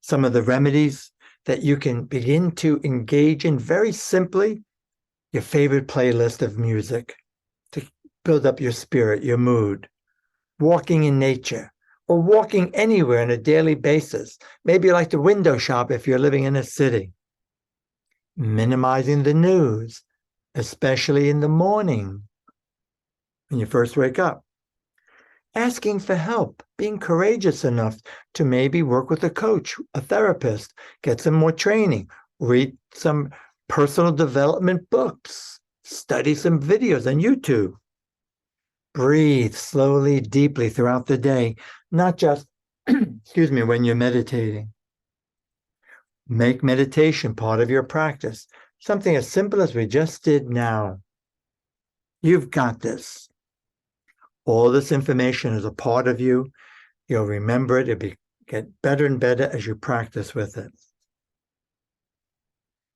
Some of the remedies that you can begin to engage in very simply, your favorite playlist of music to build up your spirit, your mood, walking in nature, or walking anywhere on a daily basis. Maybe you like to window shop if you're living in a city. Minimizing the news, especially in the morning when you first wake up. Asking for help, being courageous enough to maybe work with a coach, a therapist, get some more training, read some personal development books, study some videos on YouTube. Breathe slowly, deeply throughout the day, not just, when you're meditating. Make meditation part of your practice, something as simple as we just did now. You've got this. All this information is a part of you. You'll remember it. It'll get better and better as you practice with it.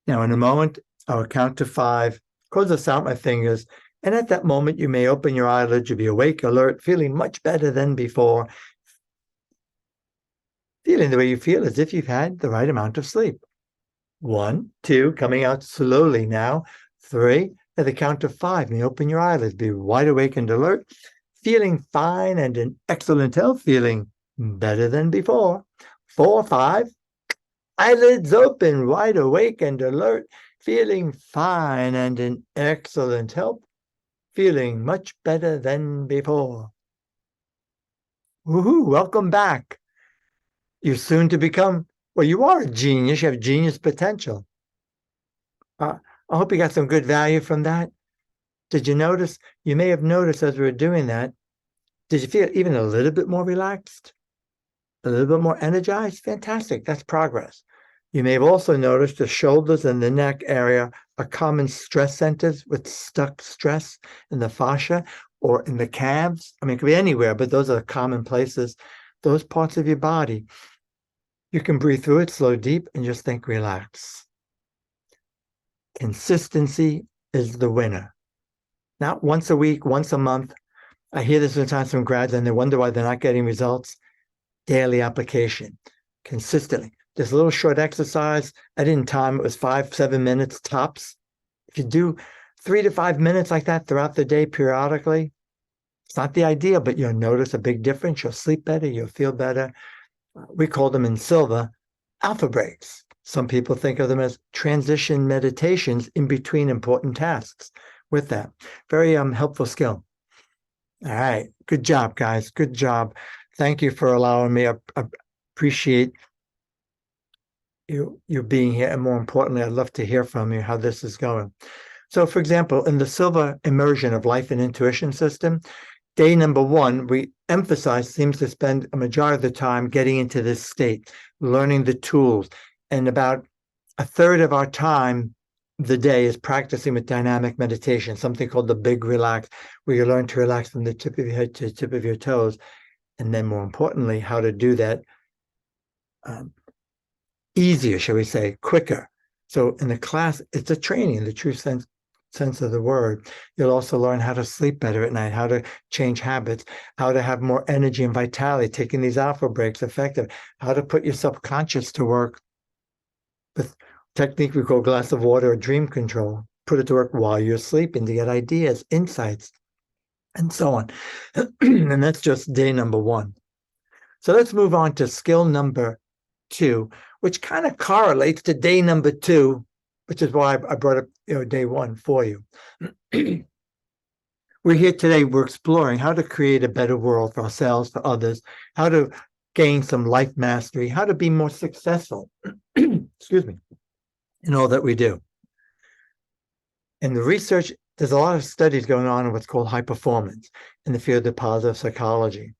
Now, in a moment, I'll count to 5, close this out my fingers, and at that moment, you may open your eyelids. You'll be awake, alert, feeling much better than before. Feeling the way you feel as if you've had the right amount of sleep. 1, 2, coming out slowly now. 3, at the count of 5, and you open your eyelids, be wide awake and alert, feeling fine and in excellent health, feeling better than before. 4, 5, eyelids open, wide awake and alert, feeling fine and in excellent health, feeling much better than before. Woohoo, welcome back. You're soon to become, well, you are a genius. You have genius potential. I hope you got some good value from that. Did you notice? You may have noticed as we were doing that, did you feel even a little bit more relaxed? A little bit more energized? Fantastic. That's progress. You may have also noticed the shoulders and the neck area are common stress centers with stuck stress in the fascia or in the calves. I mean, it could be anywhere, but those are the common places. Those parts of your body. You can breathe through it, slow, deep, and just think relax. Consistency is the winner. Not once a week, once a month. I hear this sometimes from grads and they wonder why they're not getting results. Daily application, consistently. This little short exercise, I didn't time, it was 5-7 minutes tops. If you do 3 to 5 minutes like that throughout the day periodically, it's not the ideal, but you'll notice a big difference. You'll sleep better, you'll feel better. We call them in Silva alpha breaks. Some people think of them as transition meditations in between important tasks. With that, very helpful skill. All right, good job, guys. Good job. Thank you for allowing me. I appreciate you being here, and more importantly, I'd love to hear from you how this is going. So, for example, in the Silva immersion of life and intuition system, day number 1, we seems to spend a majority of the time getting into this state, learning the tools, and about a third of our time the day is practicing with dynamic meditation, something called the big relax, where you learn to relax from the tip of your head to the tip of your toes. And then more importantly, how to do that easier, shall we say, quicker. So in the class, it's a training in the true sense of the word. You'll also learn how to sleep better at night, how to change habits, how to have more energy and vitality, taking these alpha breaks effective, how to put your subconscious to work with technique we call glass of water or dream control. Put it to work while you're sleeping to get ideas, insights, and so on. And that's just day number 1. So let's move on to skill number 2, which kind of correlates to day number 2, which is why I brought up day 1 for you. We're here today, we're exploring how to create a better world for ourselves, for others, how to gain some life mastery, how to be more successful, excuse me, in all that we do. And the research, there's a lot of studies going on in what's called high performance in the field of positive psychology.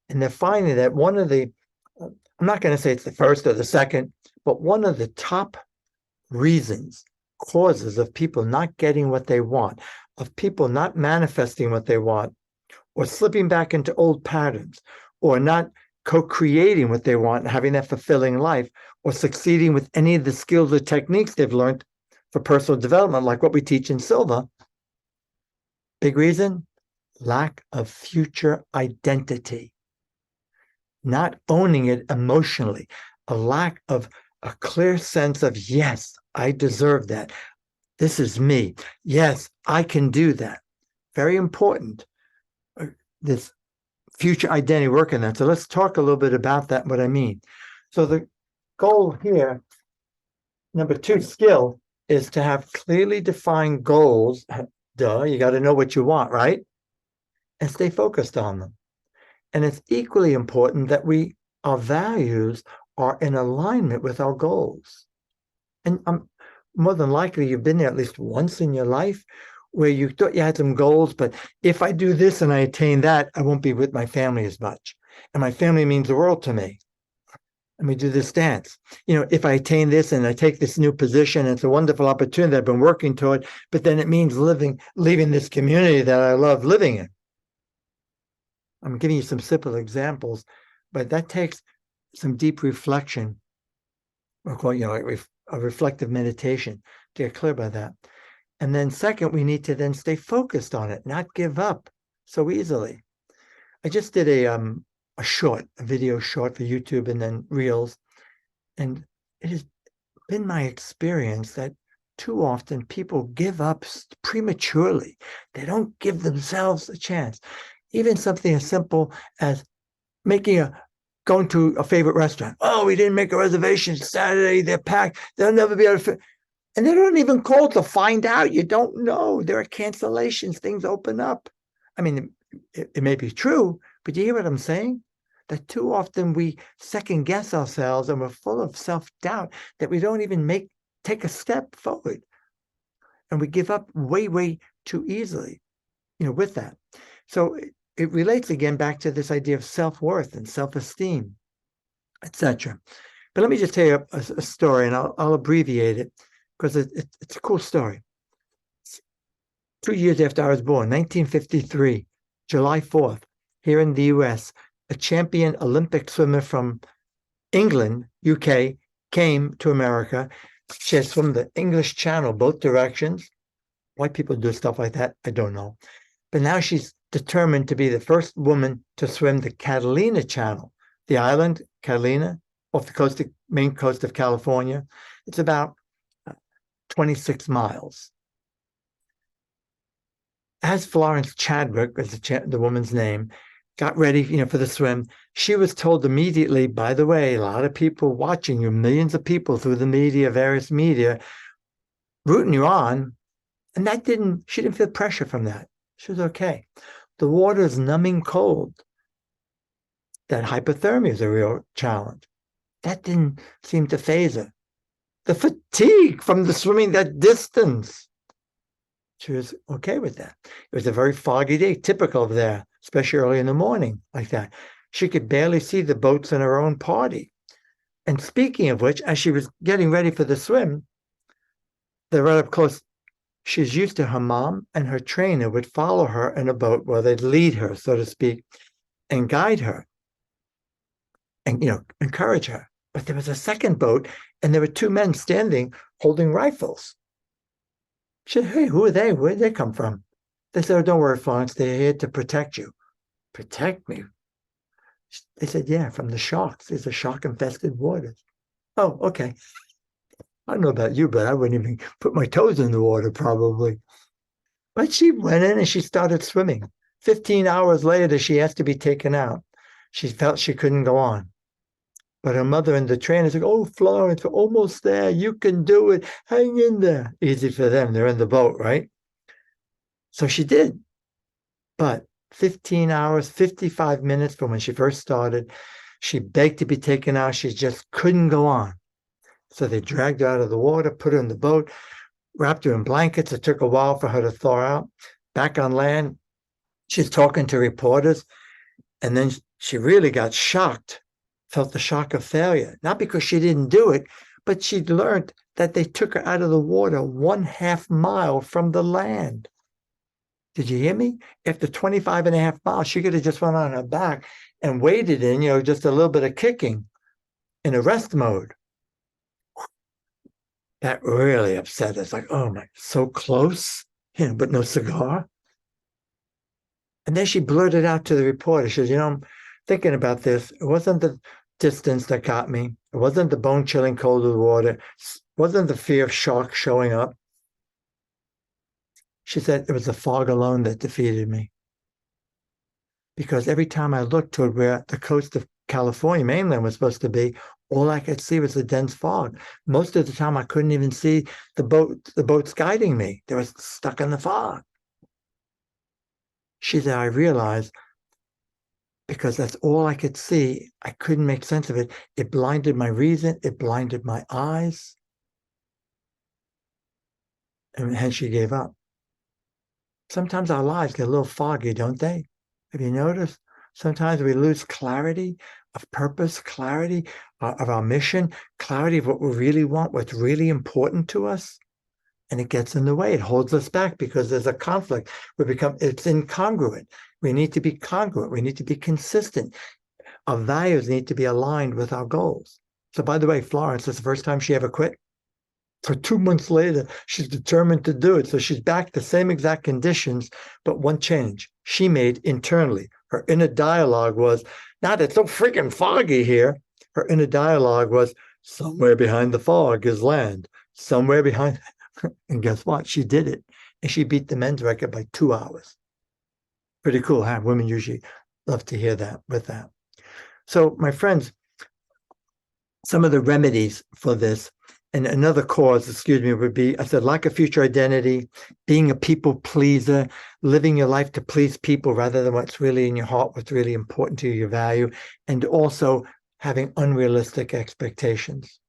And they're finding that one of the, I'm not going to say it's the first or the second, but one of the top reasons, causes of people not getting what they want, of people not manifesting what they want, or slipping back into old patterns, or not co-creating what they want, having that fulfilling life, or succeeding with any of the skills or techniques they've learned for personal development, like what we teach in Silva. Big reason, lack of future identity. Not owning it emotionally, a lack of a clear sense of, yes, I deserve that. This is me. Yes, I can do that. Very important. This future identity work in that. So let's talk a little bit about that, what I mean. So the goal here, number 2 skill, is to have clearly defined goals. Duh, you got to know what you want, right? And stay focused on them. And it's equally important that our values are in alignment with our goals. And more than likely, you've been there at least once in your life where you thought you had some goals, but if I do this and I attain that, I won't be with my family as much. And my family means the world to me. And we do this dance. If I attain this and I take this new position, it's a wonderful opportunity I've been working toward, but then it means leaving this community that I love living in. I'm giving you some simple examples, but that takes some deep reflection, or call a reflective meditation to get clear by that. And then second, we need to then stay focused on it, not give up so easily. I just did a video short for YouTube and then Reels. And it has been my experience that too often people give up prematurely. They don't give themselves a chance. Even something as simple as going to a favorite restaurant. Oh, we didn't make a reservation Saturday. They're packed. They'll never be able to. And they don't even call to find out. You don't know. There are cancellations. Things open up. I mean, it may be true, but you hear what I'm saying? That too often we second guess ourselves and we're full of self-doubt that we don't even take a step forward. And we give up way, way too easily, with that. So it relates again back to this idea of self-worth and self-esteem, etc. But let me just tell you a story, and I'll abbreviate it because it's a cool story. 2 years after I was born, 1953, July 4th, here in the US, a champion Olympic swimmer from England, UK, came to America. She has swum the English Channel, both directions. Why people do stuff like that, I don't know. But now she's determined to be the first woman to swim the Catalina Channel, the island, Catalina, off the main coast of California. It's about 26 miles. As Florence Chadwick, was the woman's name, got ready, for the swim, she was told immediately, by the way, a lot of people watching you, millions of people through the media, various media, rooting you on. And she didn't feel pressure from that. She was okay. The water is numbing cold. That hypothermia is a real challenge. That didn't seem to faze her. The fatigue from the swimming that distance. She was okay with that. It was a very foggy day, typical of there, especially early in the morning, like that. She could barely see the boats in her own party. And speaking of which, as she was getting ready for the swim, they're right up close. She's used to her mom and her trainer would follow her in a boat where they'd lead her, so to speak, and guide her and, encourage her. But there was a second boat and there were two men standing holding rifles. She said, hey, who are they? Where did they come from? They said, oh, don't worry, Florence. They're here to protect you. Protect me? They said, yeah, from the sharks. These are shark-infested waters. Oh, okay. I don't know about you, but I wouldn't even put my toes in the water probably. But she went in and she started swimming. 15 hours later, she asked to be taken out. She felt she couldn't go on. But her mother and the trainer said, oh, Florence, we're almost there. You can do it. Hang in there. Easy for them. They're in the boat, right? So she did. But 15 hours, 55 minutes from when she first started, she begged to be taken out. She just couldn't go on. So they dragged her out of the water, put her in the boat, wrapped her in blankets. It took a while for her to thaw out. Back on land, she's talking to reporters. And then she really got shocked, felt the shock of failure. Not because she didn't do it, but she'd learned that they took her out of the water 1/2 mile from the land. Did you hear me? After 25.5 miles, she could have just went on her back and waded in, just a little bit of kicking in a rest mode. That really upset us. Like, oh my, so close, but no cigar. And then she blurted out to the reporter. She said, I'm thinking about this. It wasn't the distance that got me. It wasn't the bone-chilling cold of the water. It wasn't the fear of sharks showing up. She said it was the fog alone that defeated me. Because every time I looked toward where the coast of California mainland was supposed to be, all I could see was the dense fog. Most of the time, I couldn't even see the boats guiding me. They were stuck in the fog. She said, I realized because that's all I could see. I couldn't make sense of it. It blinded my reason. It blinded my eyes. And hence she gave up. Sometimes our lives get a little foggy, don't they? Have you noticed? Sometimes we lose clarity of purpose, clarity of our mission, clarity of what we really want, what's really important to us. And it gets in the way. It holds us back because there's a conflict. It's incongruent. We need to be congruent. We need to be consistent. Our values need to be aligned with our goals. So by the way, Florence, it's the first time she ever quit. So 2 months later, she's determined to do it. So she's back the same exact conditions, but one change she made internally. Her inner dialogue was, not it's so freaking foggy here. Her inner dialogue was, somewhere behind the fog is land. Somewhere behind And guess what? She did it. And she beat the men's record by 2 hours. Pretty cool, huh? Women usually love to hear that with that. So, my friends, some of the remedies for this, and another cause, excuse me, would be, I said, lack of future identity, being a people pleaser, living your life to please people rather than what's really in your heart, what's really important to you, your value, and also having unrealistic expectations.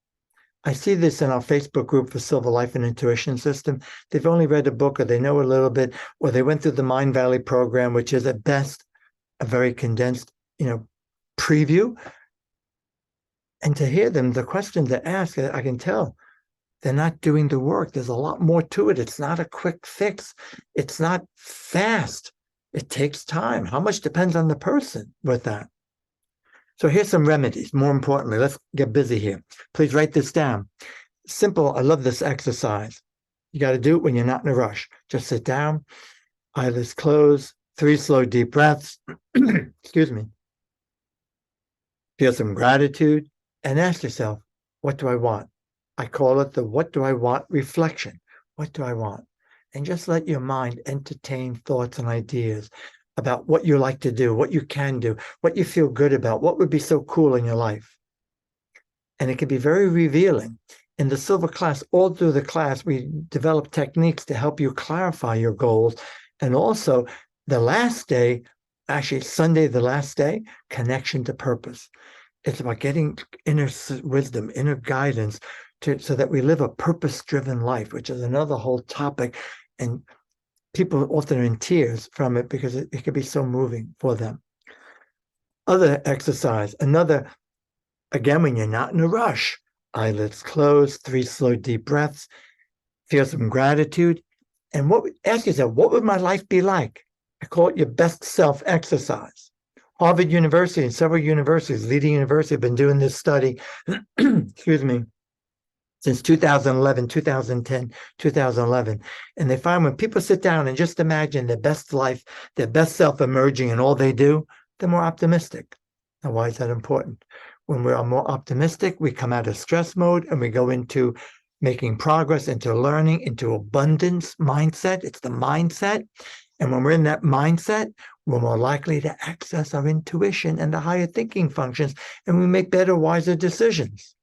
I see this in our Facebook group for Silva Life and Intuition System. They've only read a book, or they know a little bit, or they went through the Mind Valley program, which is at best a very condensed, preview. And to hear them, the questions they ask, I can tell they're not doing the work. There's a lot more to it. It's not a quick fix. It's not fast. It takes time. How much depends on the person with that? So here's some remedies. More importantly, let's get busy here. Please write this down. Simple. I love this exercise. You got to do it when you're not in a rush. Just sit down, eyelids closed, 3 slow, deep breaths. Excuse me. Feel some gratitude and ask yourself, what do I want? I call it the what do I want reflection. What do I want? And just let your mind entertain thoughts and ideas about what you like to do, what you can do, what you feel good about, what would be so cool in your life. And it can be very revealing. In the Silva class, all through the class, we develop techniques to help you clarify your goals. And also the last day, actually Sunday, the last day, connection to purpose. It's about getting inner wisdom, inner guidance, so that we live a purpose-driven life, which is another whole topic. And people often are in tears from it because it can be so moving for them. Other exercise, another, again, when you're not in a rush, eyelids closed, 3 slow, deep breaths, feel some gratitude. And ask yourself, what would my life be like? I call it your best self exercise. Harvard University and several universities, leading universities, have been doing this study, excuse me, since 2011, 2010, 2011. And they find when people sit down and just imagine their best life, their best self emerging in all they do, they're more optimistic. Now, why is that important? When we are more optimistic, we come out of stress mode and we go into making progress, into learning, into abundance mindset. It's the mindset. And when we're in that mindset, we're more likely to access our intuition and the higher thinking functions, and we make better, wiser decisions.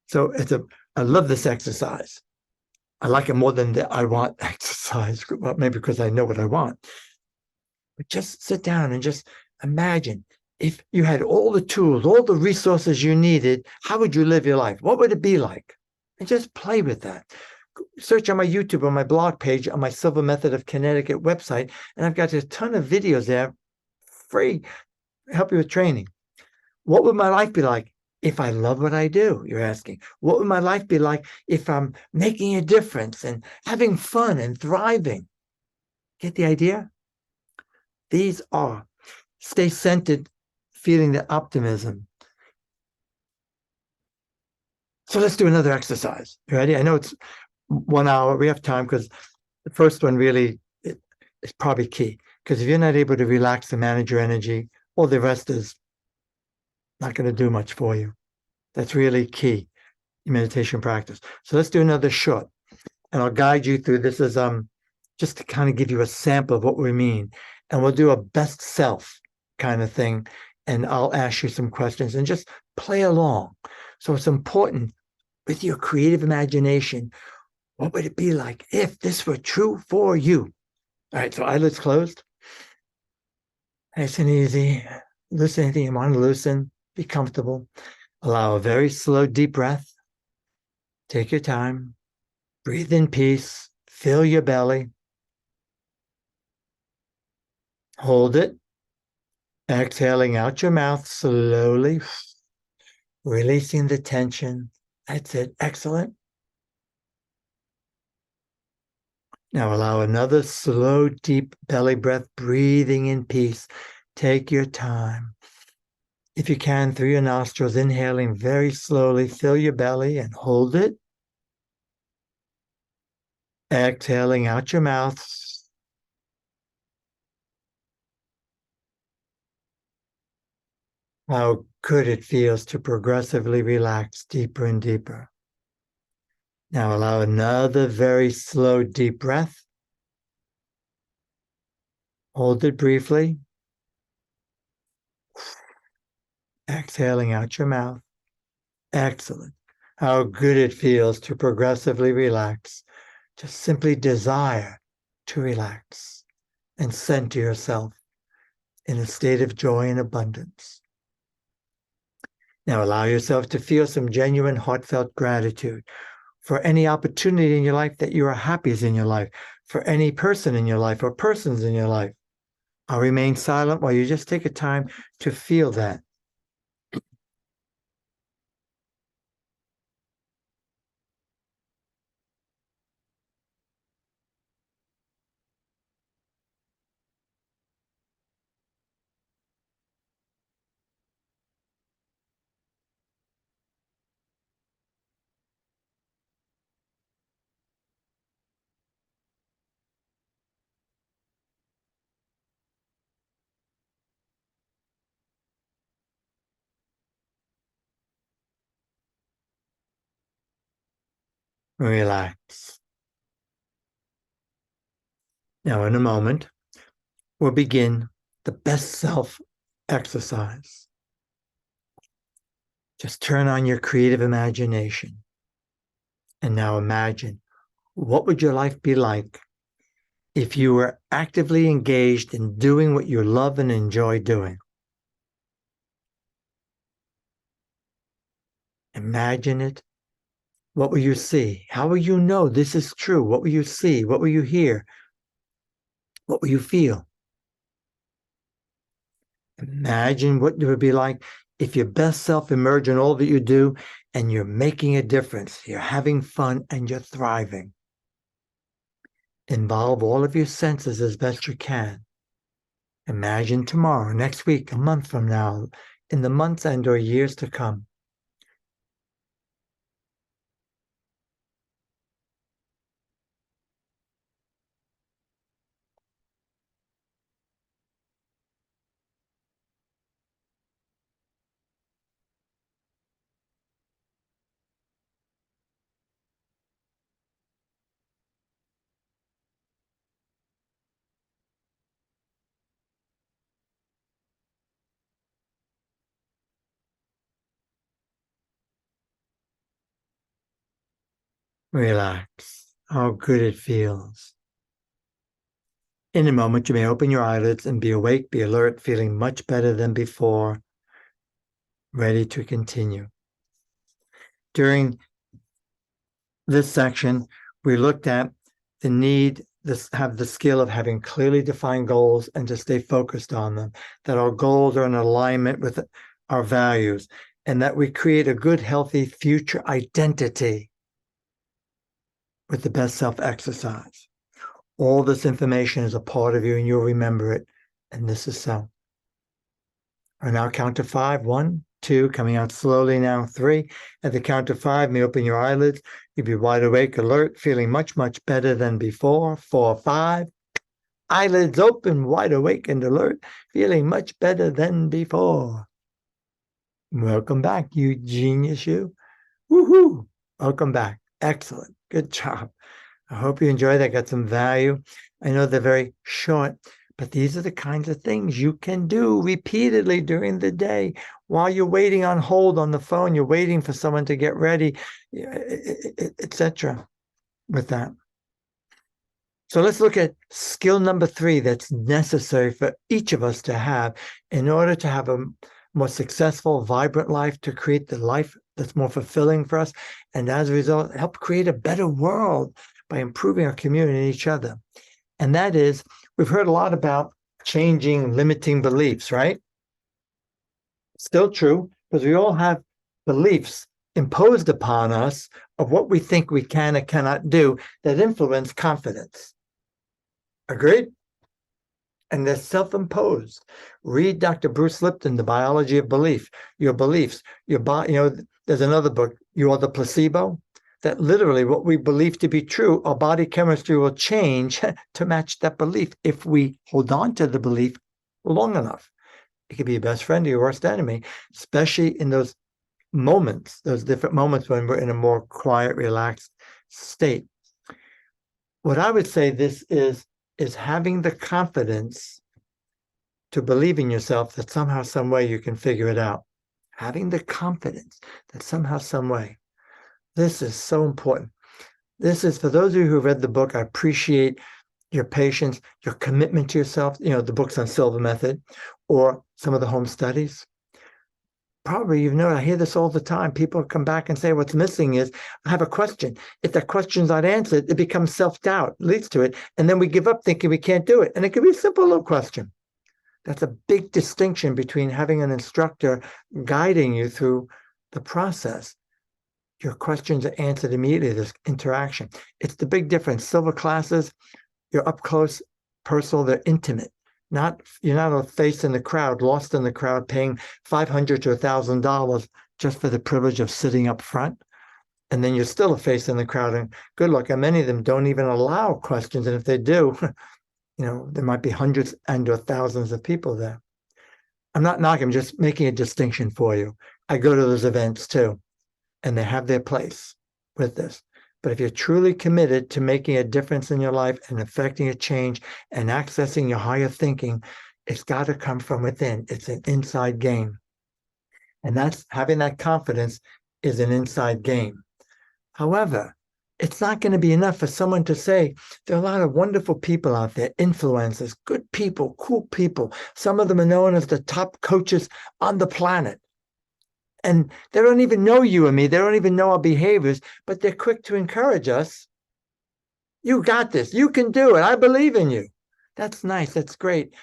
So I love this exercise. I like it more than the I want exercise, well, maybe because I know what I want. But just sit down and just imagine if you had all the tools, all the resources you needed, how would you live your life? What would it be like? And just play with that. Search on my YouTube, on my blog page, on my Silva Method of Connecticut website, and I've got a ton of videos there, free, help you with training. What would my life be like if I love what I do? You're asking. What would my life be like if I'm making a difference and having fun and thriving? Get the idea? These are stay centered, feeling the optimism. So let's do another exercise. You ready? I know it's 1 hour. We have time because the first one really is probably key. Because if you're not able to relax and manage your energy, all the rest is not going to do much for you. That's really key in meditation practice. So let's do another short, and I'll guide you through. This is just to kind of give you a sample of what we mean, and we'll do a best self kind of thing, and I'll ask you some questions and just play along. So it's important with your creative imagination. What would it be like if this were true for you? All right, so eyelids closed. Nice and easy. Loosen anything you want to loosen. Be comfortable. Allow a very slow, deep breath. Take your time. Breathe in peace. Fill your belly. Hold it. Exhaling out your mouth slowly. Releasing the tension. That's it. Excellent. Now allow another slow, deep belly breath, breathing in peace. Take your time. If you can, through your nostrils, inhaling very slowly, fill your belly and hold it. Exhaling out your mouth. How good it feels to progressively relax deeper and deeper. Now allow another very slow, deep breath. Hold it briefly. Exhaling out your mouth. Excellent. How good it feels to progressively relax. Just simply desire to relax and center yourself in a state of joy and abundance. Now allow yourself to feel some genuine, heartfelt gratitude for any opportunity in your life that you are happiest in your life, for any person in your life or persons in your life. I'll remain silent while you just take a time to feel that. Relax. Now, in a moment, we'll begin the best self exercise. Just turn on your creative imagination. And now imagine, what would your life be like if you were actively engaged in doing what you love and enjoy doing? Imagine it. What will you see? How will you know this is true? What will you see? What will you hear? What will you feel? Imagine what it would be like if your best self emerged in all that you do and you're making a difference. You're having fun and you're thriving. Involve all of your senses as best you can. Imagine tomorrow, next week, a month from now, in the months and or years to come. Relax. How good it feels. In a moment, you may open your eyelids and be awake, be alert, feeling much better than before, ready to continue. During this section, we looked at the need to have the skill of having clearly defined goals and to stay focused on them, that our goals are in alignment with our values, and that we create a good, healthy future identity with the best self exercise. All this information is a part of you and you'll remember it. And this is so. I now count to 5. 1, 2, coming out slowly now. 3. At the count of 5, may open your eyelids. You'll be wide awake, alert, feeling much, much better than before. 4, 5. Eyelids open, wide awake and alert, feeling much better than before. Welcome back, you genius, you. Woohoo! Welcome back. Excellent. Good job. I hope you enjoyed that, got some value. I know they're very short, but these are the kinds of things you can do repeatedly during the day while you're waiting on hold on the phone, you're waiting for someone to get ready, etc. with that. So let's look at skill number 3 that's necessary for each of us to have in order to have a more successful, vibrant life, to create the life that's more fulfilling for us, and as a result, help create a better world by improving our community and each other. And that is, we've heard a lot about changing limiting beliefs, right? Still true, because we all have beliefs imposed upon us of what we think we can and cannot do that influence confidence. Agreed? And they're self-imposed. Read Dr. Bruce Lipton, The Biology of Belief. Your beliefs, your body. There's another book, You Are the Placebo, that literally what we believe to be true, our body chemistry will change to match that belief if we hold on to the belief long enough. It could be your best friend or your worst enemy, especially in those moments, those different moments when we're in a more quiet, relaxed state. What I would say this is having the confidence to believe in yourself that somehow, some way you can figure it out. Having the confidence that somehow, some way. This is so important. This is, for those of you who read the book, I appreciate your patience, your commitment to yourself, the books on Silva Method or some of the home studies. Probably, I hear this all the time. People come back and say, what's missing is, I have a question. If that question's not answered, it becomes self-doubt, leads to it. And then we give up thinking we can't do it. And it can be a simple little question. That's a big distinction between having an instructor guiding you through the process. Your questions are answered immediately, this interaction. It's the big difference. Silva classes, you're up close, personal, they're intimate. You're not a face in the crowd, lost in the crowd, paying $500 to $1,000 just for the privilege of sitting up front. And then you're still a face in the crowd. And good luck. And many of them don't even allow questions. And if they do, there might be hundreds and or thousands of people there. I'm not knocking, I'm just making a distinction for you. I go to those events too, and they have their place with this. But if you're truly committed to making a difference in your life and affecting a change and accessing your higher thinking, it's got to come from within. It's an inside game. And that's having that confidence is an inside game. However, it's not going to be enough for someone to say, there are a lot of wonderful people out there, influencers, good people, cool people. Some of them are known as the top coaches on the planet. And they don't even know you and me. They don't even know our behaviors, but they're quick to encourage us. You got this. You can do it. I believe in you. That's nice. That's great.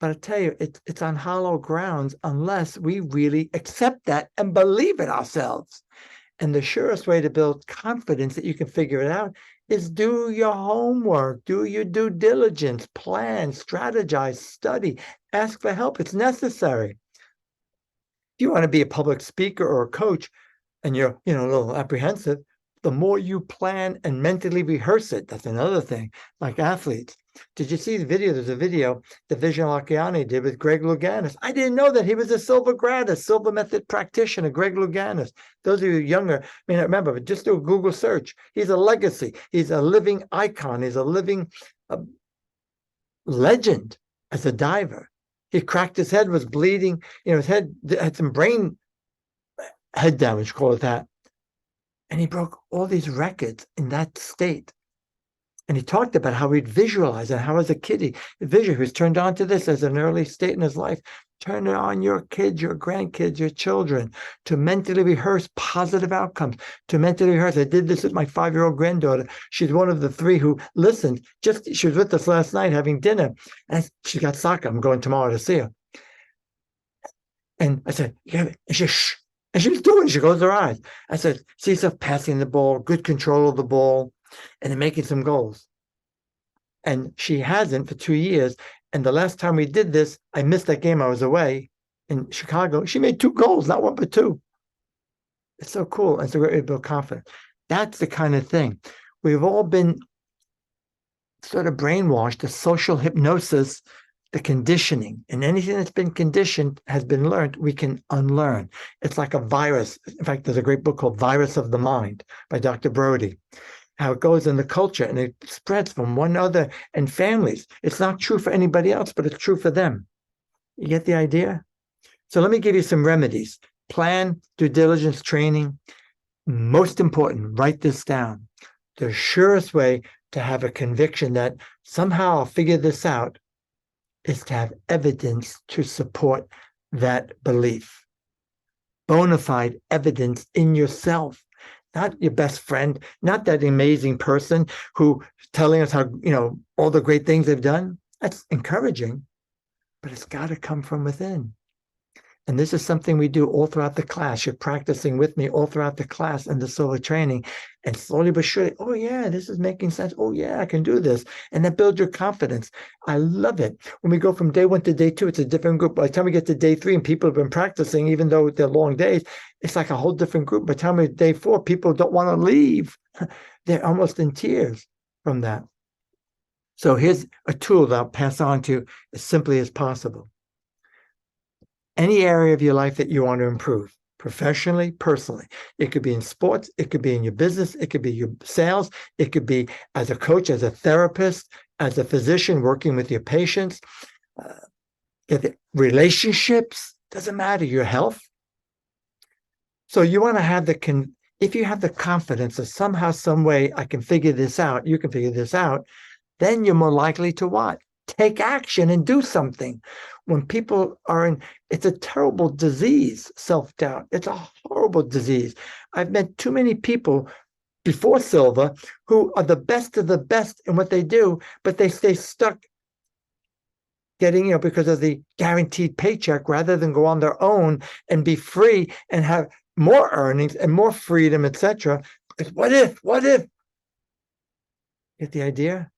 But I tell you, it's on hollow grounds unless we really accept that and believe it ourselves. And the surest way to build confidence that you can figure it out is do your homework, do your due diligence, plan, strategize, study, ask for help. It's necessary. If you want to be a public speaker or a coach and you're, a little apprehensive, the more you plan and mentally rehearse it, that's another thing, like athletes. Did you see the video? There's a video that Vision Lakiani did with Greg Louganis. I didn't know that he was a Silva grad, a Silva Method practitioner, Greg Louganis. Those of you younger may not remember, but just do a Google search. He's a legacy. He's a living icon. He's a living legend as a diver. He cracked his head, was bleeding. His head had some head damage, call it that. And he broke all these records in that state. And he talked about how he'd visualize and how as a kid, he was turned on to this as an early state in his life. Turn it on your kids, your grandkids, your children, to mentally rehearse positive outcomes, to mentally rehearse. I did this with my 5-year-old granddaughter. She's one of the 3 who listened. She was with us last night having dinner. And she got soccer. I'm going tomorrow to see her. And I said, yeah. And she, shh. And she was doing it. She closed her eyes. I said, see yourself passing the ball, good control of the ball, and then making some goals. And she hasn't for 2 years. And the last time we did this, I missed that game. I was away in Chicago. She made 2 goals, not 1, but 2. It's so cool. And so we're able to build confidence. That's the kind of thing. We've all been sort of brainwashed, the social hypnosis, the conditioning. And anything that's been conditioned has been learned, we can unlearn. It's like a virus. In fact, there's a great book called Virus of the Mind by Dr. Brody. How it goes in the culture and it spreads from one another and families. It's not true for anybody else, but it's true for them. You get the idea? So let me give you some remedies. Plan, due diligence, training. Most important, write this down. The surest way to have a conviction that somehow I'll figure this out is to have evidence to support that belief. Bona fide evidence in yourself. Not your best friend, not that amazing person who telling us how, all the great things they've done. That's encouraging, but it's got to come from within. And this is something we do all throughout the class. You're practicing with me all throughout the class and the Silva training. And slowly but surely, oh yeah, this is making sense. Oh yeah, I can do this. And that builds your confidence. I love it. When we go from day 1 to day 2, it's a different group. By the time we get to day 3 and people have been practicing, even though they're long days, it's like a whole different group. By the time we're day 4, people don't want to leave. They're almost in tears from that. So here's a tool that I'll pass on to you as simply as possible. Any area of your life that you want to improve, professionally, personally. It could be in sports, it could be in your business, it could be your sales, it could be as a coach, as a therapist, as a physician working with your patients, relationships, doesn't matter, your health. So you want to have if you have the confidence that somehow, some way I can figure this out, you can figure this out, then you're more likely to what? Take action and do something. When people it's a terrible disease, self-doubt. It's a horrible disease. I've met too many people before Silva who are the best of the best in what they do, but they stay stuck getting, because of the guaranteed paycheck rather than go on their own and be free and have more earnings and more freedom, etc. What if? Get the idea?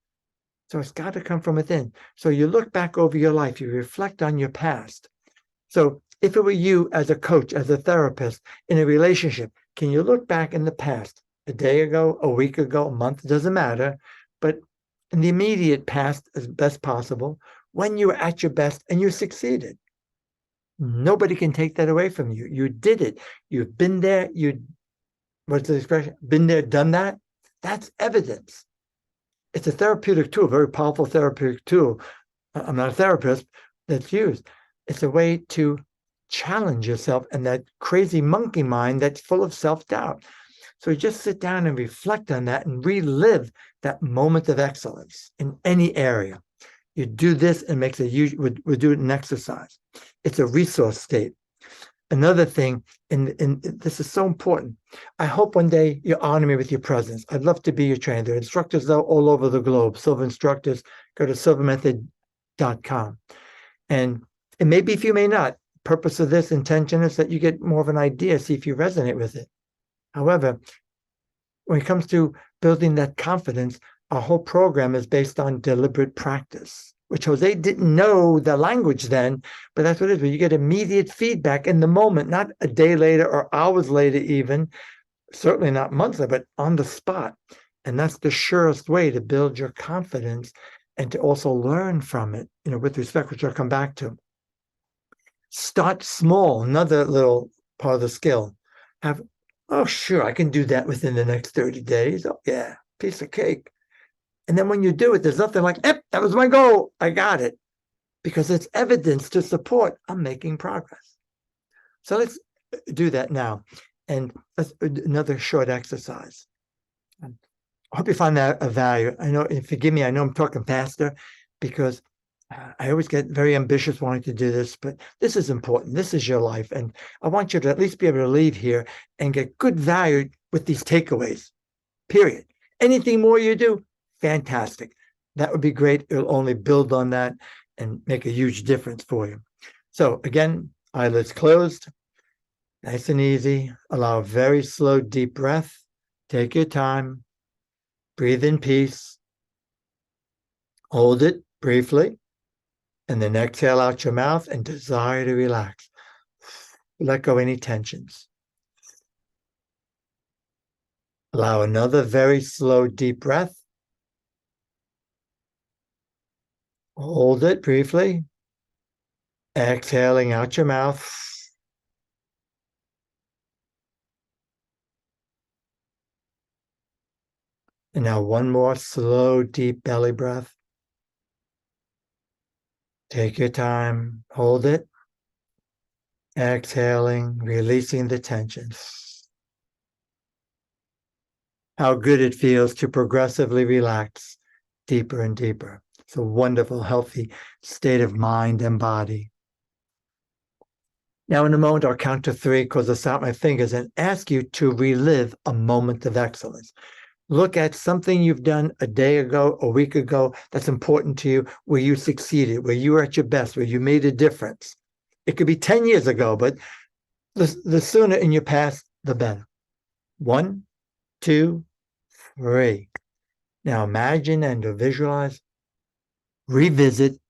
So it's got to come from within. So you look back over your life, you reflect on your past. So if it were you as a coach, as a therapist, in a relationship, can you look back in the past, a day ago, a week ago, a month, doesn't matter, but in the immediate past as best possible, when you were at your best and you succeeded? Nobody can take that away from you. You did it. You've been there. What's the expression? Been there, done that. That's evidence. It's a therapeutic tool, a very powerful therapeutic tool. I'm not a therapist, that's used. It's a way to challenge yourself and that crazy monkey mind that's full of self-doubt. So you just sit down and reflect on that and relive that moment of excellence in any area. You do this and makes a huge, we do it in exercise. It's a resource state. Another thing, and this is so important, I hope one day you honor me with your presence. I'd love to be your trainer. There are instructors all over the globe, Silva instructors. Go to silvamethod.com. And maybe if you may not, purpose of this intention is that you get more of an idea, see if you resonate with it. However, when it comes to building that confidence, our whole program is based on deliberate practice, which Jose didn't know the language then, but that's what it is. When you get immediate feedback in the moment, not a day later or hours later even, certainly not months later, but on the spot. And that's the surest way to build your confidence and to also learn from it, with respect, which I'll come back to. Start small, another little part of the skill. Sure, I can do that within the next 30 days. Oh, yeah, piece of cake. And then when you do it, there's nothing like, that was my goal. I got it. Because it's evidence to support I'm making progress. So let's do that now. And let's another short exercise. I hope you find that of value. I know, and forgive me, I know I'm talking faster because I always get very ambitious wanting to do this, but this is important. This is your life. And I want you to at least be able to leave here and get good value with these takeaways, period. Anything more you do, fantastic. That would be great. It'll only build on that and make a huge difference for you. So again, eyelids closed, nice and easy. Allow a very slow, deep breath. Take your time. Breathe in peace. Hold it briefly. And then exhale out your mouth and desire to relax. Let go any tensions. Allow another very slow, deep breath. Hold it briefly. Exhaling out your mouth. And now one more slow, deep belly breath. Take your time. Hold it. Exhaling, releasing the tension. How good it feels to progressively relax deeper and deeper. It's a wonderful, healthy state of mind and body. Now, in a moment, I'll count to 3, close this out my fingers, and ask you to relive a moment of excellence. Look at something you've done a day ago, a week ago, that's important to you, where you succeeded, where you were at your best, where you made a difference. It could be 10 years ago, but the sooner in your past, the better. 1, 2, 3. Now imagine and visualize, revisit,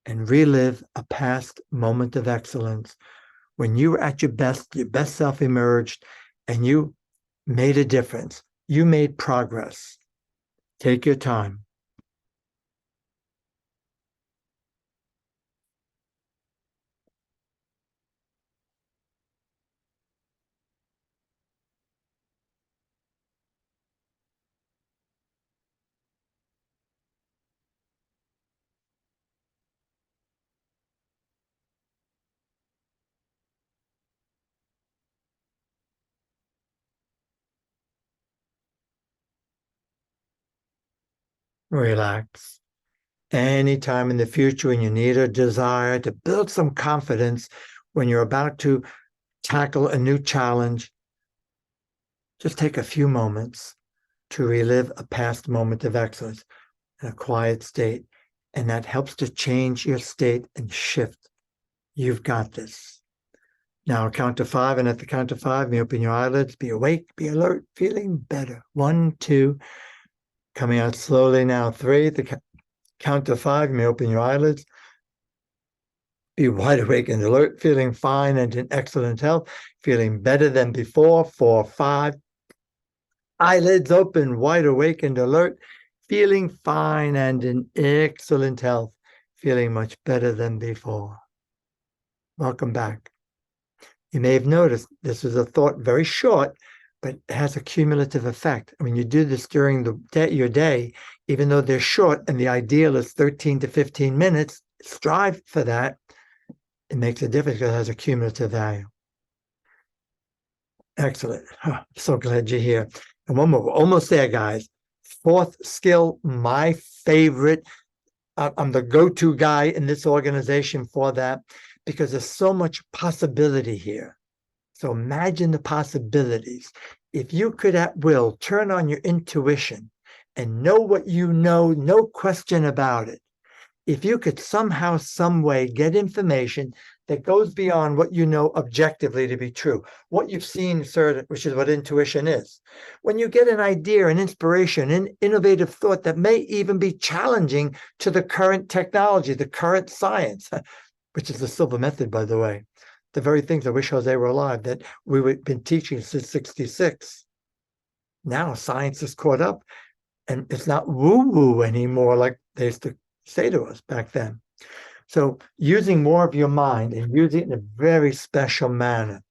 and relive a past moment of excellence when you were at your best self emerged, and you made a difference. You made progress. Take your time. relax. Anytime in the future when you need a desire to build some confidence, when you're about to tackle a new challenge, just take a few moments to relive a past moment of excellence in a quiet state. And that helps to change your state and shift. You've got this. Now I'll count to 5, and at the count of 5, you open your eyelids, be awake, be alert, feeling better. 1, 2, coming out slowly now. 3, the count to 5, you may open your eyelids, be wide awake and alert, feeling fine and in excellent health, feeling better than before. 4, 5, eyelids open, wide awake and alert, feeling fine and in excellent health, feeling much better than before. Welcome back. You may have noticed this was a thought very short, but it has a cumulative effect. When you do this during your day, even though they're short and the ideal is 13 to 15 minutes, strive for that. It makes a difference because it has a cumulative value. Excellent. So glad you're here. And one more, we're almost there, guys. 4th skill, my favorite. I'm the go-to guy in this organization for that because there's so much possibility here. So imagine the possibilities. If you could at will turn on your intuition and know what you know, no question about it. If you could somehow, some way get information that goes beyond what you know objectively to be true, what you've seen, sir, which is what intuition is. When you get an idea, an inspiration, an innovative thought that may even be challenging to the current technology, the current science, which is the Silva Method, by the way, the very things I wish Jose were alive that we've been teaching since '66. Now science is caught up and it's not woo-woo anymore like they used to say to us back then. So using more of your mind and using it in a very special manner.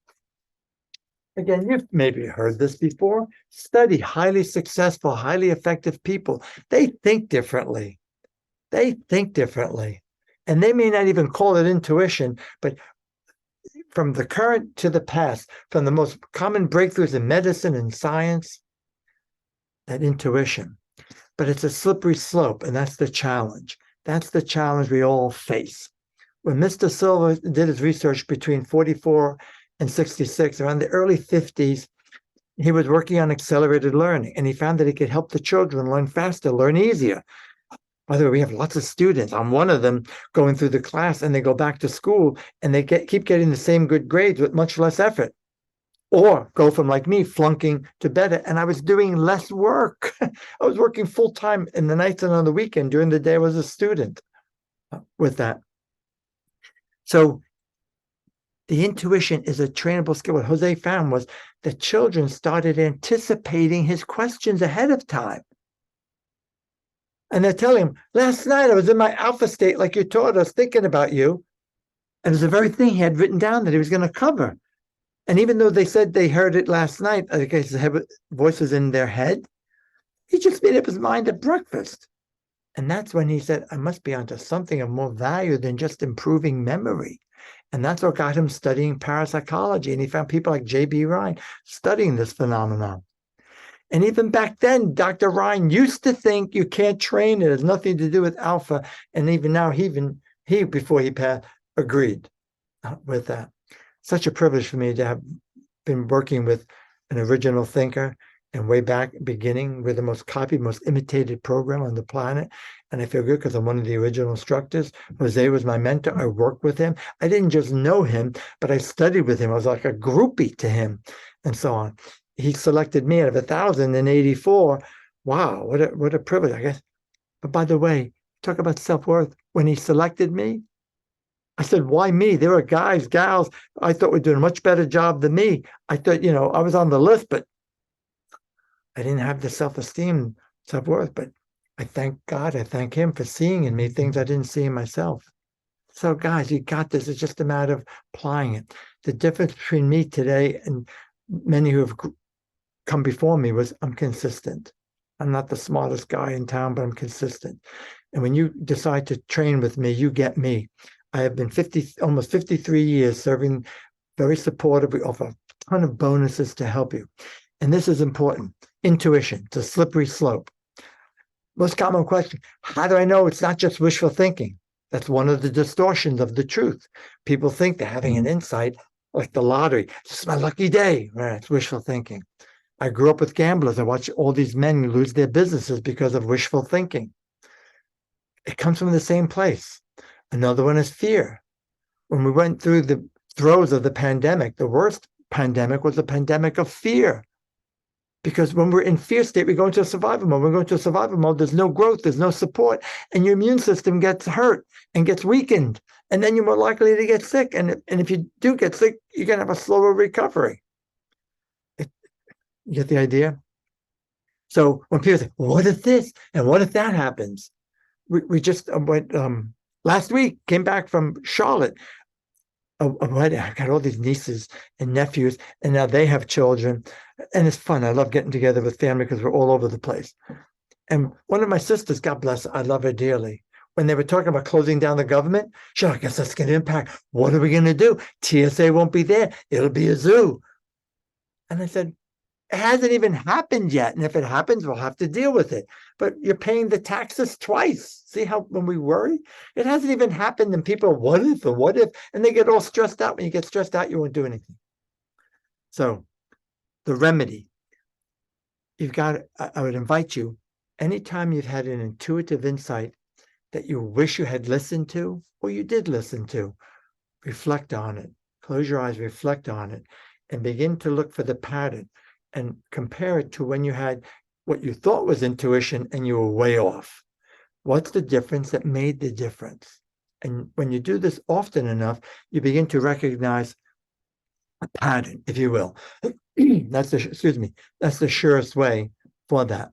Again, you've maybe heard this before. Study highly successful, highly effective people. They think differently. They think differently. And they may not even call it intuition, but from the current to the past, from the most common breakthroughs in medicine and science, that intuition. But it's a slippery slope, and that's the challenge. That's the challenge we all face. When Mr. Silva did his research between 44 and 66, around the early 50s, he was working on accelerated learning, and he found that he could help the children learn faster, learn easier. By the way, we have lots of students. I'm one of them going through the class, and they go back to school, and they keep getting the same good grades with much less effort. Or go from, like me, flunking to better. And I was doing less work. I was working full-time in the nights and on the weekend. During the day, I was a student with that. So the intuition is a trainable skill. What Jose found was the children started anticipating his questions ahead of time. And they're telling him, last night I was in my alpha state like you taught us, thinking about you. And it was the very thing he had written down that he was going to cover. And even though they said they heard it last night, I guess voices in their head, he just made up his mind at breakfast. And that's when he said, I must be onto something of more value than just improving memory. And that's what got him studying parapsychology. And he found people like J.B. Ryan studying this phenomenon. And even back then, Dr. Ryan used to think you can't train it. It has nothing to do with alpha. And even now, he before he passed, agreed with that. Such a privilege for me to have been working with an original thinker, and way back beginning, we're the most copied, most imitated program on the planet. And I feel good because I'm one of the original instructors. Jose was my mentor. I worked with him. I didn't just know him, but I studied with him. I was like a groupie to him and so on. He selected me out of 1,084. Wow, what a privilege, I guess. But by the way, talk about self-worth. When he selected me, I said, why me? There were guys, gals, I thought were doing a much better job than me. I thought, I was on the list, but I didn't have the self-esteem, self-worth. But I thank God, I thank him for seeing in me things I didn't see in myself. So guys, you got this. It's just a matter of applying it. The difference between me today and many who have come before me was I'm consistent. I'm not the smartest guy in town, but I'm consistent. And when you decide to train with me, you get me. I have been almost 53 years serving, very supportive. We offer a ton of bonuses to help you. And this is important. Intuition, it's a slippery slope. Most common question, how do I know it's not just wishful thinking? That's one of the distortions of the truth. People think they're having an insight like the lottery. It's my lucky day. Right? It's wishful thinking. I grew up with gamblers. I watched all these men lose their businesses because of wishful thinking. It comes from the same place. Another one is fear. When we went through the throes of the pandemic, the worst pandemic was a pandemic of fear. Because when we're in fear state, we go into a survival mode. When we go into a survival mode, there's no growth, there's no support, and your immune system gets hurt and gets weakened. And then you're more likely to get sick. And if you do get sick, you're going to have a slower recovery. You get the idea? So when people say, well, what if this and what if that happens? We just went last week, came back from Charlotte. I got all these nieces and nephews, and now they have children. And it's fun. I love getting together with family because we're all over the place. And one of my sisters, God bless her, I love her dearly. When they were talking about closing down the government, sure, I guess that's going to impact. What are we going to do? TSA won't be there. It'll be a zoo. And I said, it hasn't even happened yet. And if it happens, we'll have to deal with it. But you're paying the taxes twice. See how when we worry, it hasn't even happened. And people, what if, and what if? And they get all stressed out. When you get stressed out, you won't do anything. So the remedy, I would invite you, anytime you've had an intuitive insight that you wish you had listened to, or you did listen to, reflect on it. Close your eyes, reflect on it, and begin to look for the pattern and compare it to when you had what you thought was intuition and you were way off. What's the difference that made the difference? And when you do this often enough, you begin to recognize a pattern, if you will. That's the surest way for that.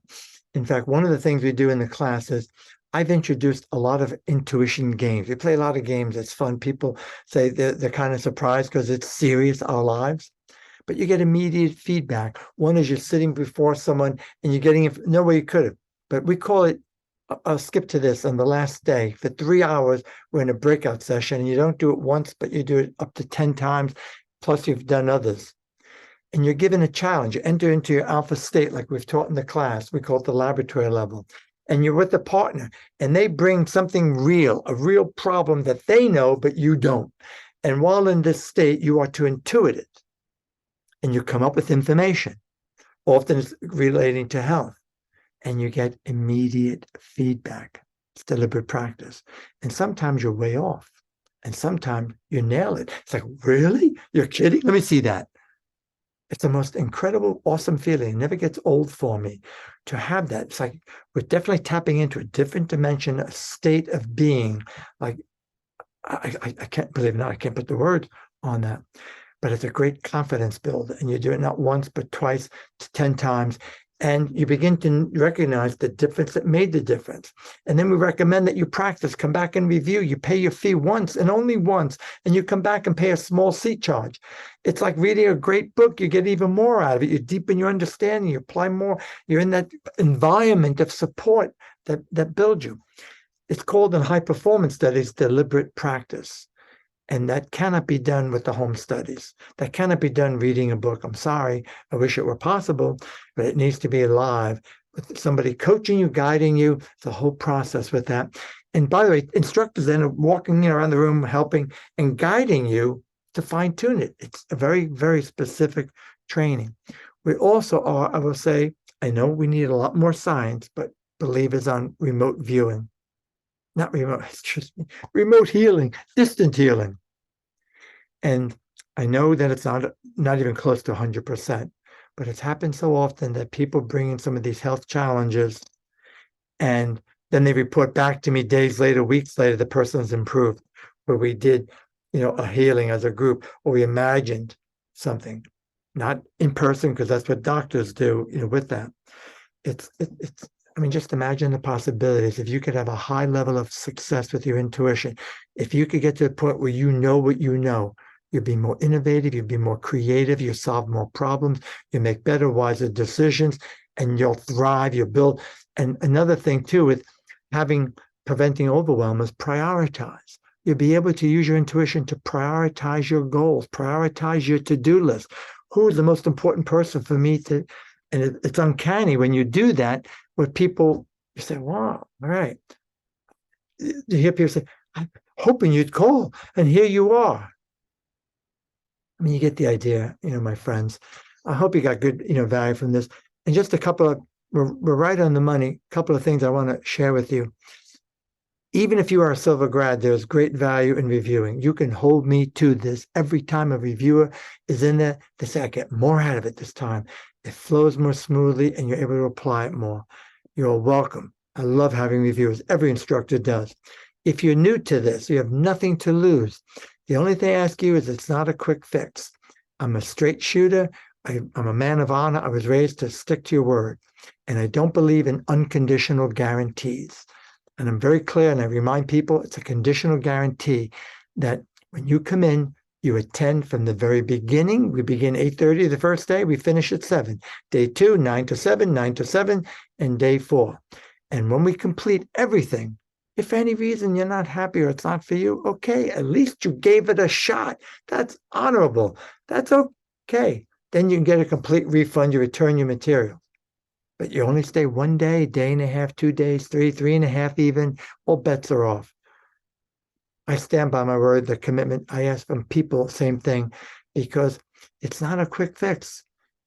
In fact, one of the things we do in the class is I've introduced a lot of intuition games. We play a lot of games. It's fun. People say they're kind of surprised because it's serious, our lives. But you get immediate feedback. One is you're sitting before someone and you're getting it. No way you could have. But we call it, I'll skip to this, on the last day. For 3 hours, we're in a breakout session. And you don't do it once, but you do it up to 10 times. Plus, you've done others. And you're given a challenge. You enter into your alpha state like we've taught in the class. We call it the laboratory level. And you're with a partner. And they bring something real, a real problem that they know, but you don't. And while in this state, you are to intuit it. And you come up with information. Often it's relating to health. And you get immediate feedback. It's deliberate practice. And sometimes you're way off. And sometimes you nail it. It's like, really? You're kidding? Let me see that. It's the most incredible, awesome feeling. It never gets old for me to have that. It's like we're definitely tapping into a different dimension, a state of being. Like, I can't believe it now. I can't put the word on that. But it's a great confidence builder. And you do it not once, but twice to 10 times. And you begin to recognize the difference that made the difference. And then we recommend that you practice, come back and review. You pay your fee once and only once, and you come back and pay a small seat charge. It's like reading a great book. You get even more out of it. You deepen your understanding. You apply more. You're in that environment of support that builds you. It's called in high performance studies deliberate practice. And that cannot be done with the home studies. That cannot be done reading a book. I'm sorry. I wish it were possible, but it needs to be alive with somebody coaching you, guiding you. It's a whole process with that. And by the way, instructors then are walking around the room, helping and guiding you to fine tune it. It's a very, very specific training. We also are, I will say, I know we need a lot more science, but believers on remote viewing. Not remote, excuse me, remote healing, distant healing. And I know that it's not even close to 100%, but it's happened so often that people bring in some of these health challenges and then they report back to me days later, weeks later, the person's improved, where we did, a healing as a group, or we imagined something, not in person, because that's what doctors do, with that. Just imagine the possibilities. If you could have a high level of success with your intuition, if you could get to the point where you know what you know, you'd be more innovative, you'd be more creative, you solve more problems, you make better, wiser decisions, and you'll thrive, you'll build. And another thing too, with preventing overwhelm is prioritize. You'll be able to use your intuition to prioritize your goals, prioritize your to-do list. Who is the most important person for me to, and it's uncanny when you do that, with people You say, wow, all right. You hear people say, I'm hoping you'd call, and here you are. I mean, you get the idea, my friends. I hope you got good, value from this. And just a couple of, we're right on the money. A couple of things I want to share with you. Even if you are a Silva grad, there's great value in reviewing. You can hold me to this. Every time a reviewer is in there, they say, I get more out of it this time. It flows more smoothly and you're able to apply it more. You're welcome. I love having reviewers. Every instructor does. If you're new to this, you have nothing to lose. The only thing I ask you is it's not a quick fix. I'm a straight shooter. I'm a man of honor. I was raised to stick to your word. And I don't believe in unconditional guarantees. And I'm very clear, and I remind people it's a conditional guarantee that when you come in, you attend from the very beginning. We begin 8:30 the first day, we finish at 7. Day 2, 9 to 7, 9 to 7, and day 4. And when we complete everything, if for any reason you're not happy or it's not for you, okay, at least you gave it a shot. That's honorable. That's okay. Then you can get a complete refund. You return your material. But you only stay 1 day, day and a half, 2 days, 3.5 even, all bets are off. I stand by my word, the commitment I ask from people, same thing, because it's not a quick fix.